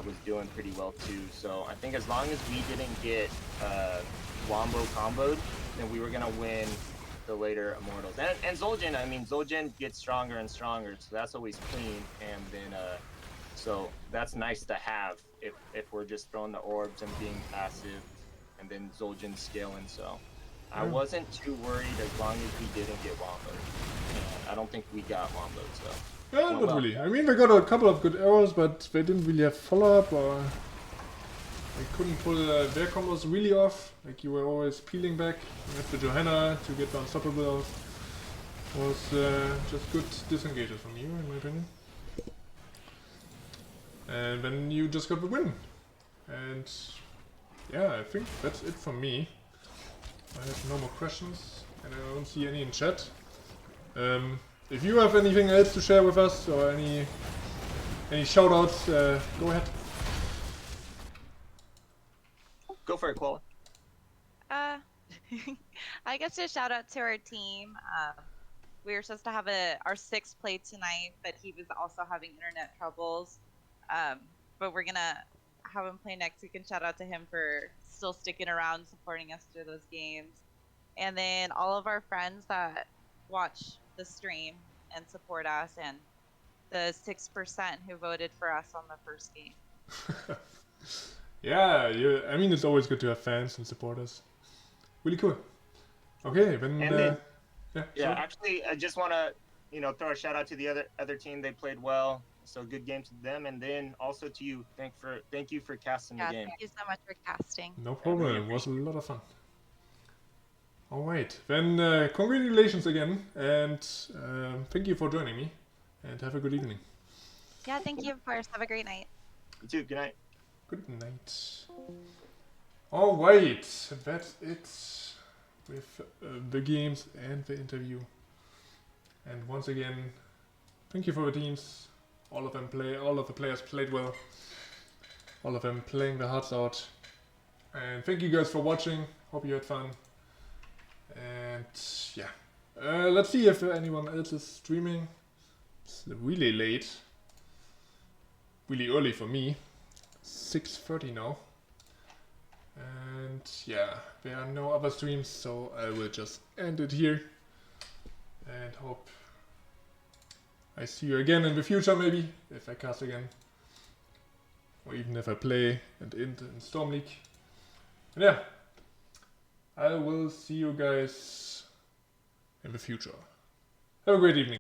C: was doing pretty well too. So I think as long as we didn't get Wombo comboed, then we were gonna win the later immortals. And Zul'jin, I mean Zul'jin gets stronger and stronger, so that's always clean. And then so that's nice to have if we're just throwing the orbs and being passive, and then Zul'jin scaling. So I wasn't too worried as long as we didn't get womboed. I don't think we got womboed, so.
A: Yeah, not really. I mean, they got a couple of good arrows, but they didn't really have follow-up, or they couldn't pull their combos really off. Like, you were always peeling back. You had the Johanna to get the Unstoppable off. Was just good disengages from you, in my opinion. And then you just got the win. And yeah, I think that's it from me. I have no more questions, and I don't see any in chat. If you have anything else to share with us, or any shoutouts, go ahead.
C: Go for it, Koala.
B: Uh, I guess a shout out to our team. We were supposed to have our sixth play tonight, but he was also having internet troubles. But we're gonna have him play next week, and shout out to him for still sticking around, supporting us through those games. And then all of our friends that watch the stream and support us, and the 6% who voted for us on the first game.
A: Yeah, I mean, it's always good to have fans and supporters. Really cool. Okay, then.
C: And then
A: Yeah,
C: yeah,
A: sorry.
C: actually, I just want to throw a shout out to the other team. They played well, so good game to them. And then also to you, thank you for casting the
B: Yeah,
C: game.
B: thank you so much for casting.
A: No
C: I really
A: problem. It was a
C: appreciate
A: lot of fun. Alright, then congratulations again, and thank you for joining me, and have a good evening.
B: Yeah, thank you, of course. Have a great night.
C: You too. Good night.
A: Good night. Alright, that's it with the games and the interview. And once again, thank you for the teams. All of the players played well. All of them playing their hearts out. And thank you guys for watching. Hope you had fun. And yeah, let's see if anyone else is streaming. It's really late, really early for me. 6:30 now. And yeah, there are no other streams, so I will just end it here. And hope I see you again in the future, maybe, if I cast again. Or even if I play and in Storm League. And yeah, I will see you guys in the future. Have a great evening.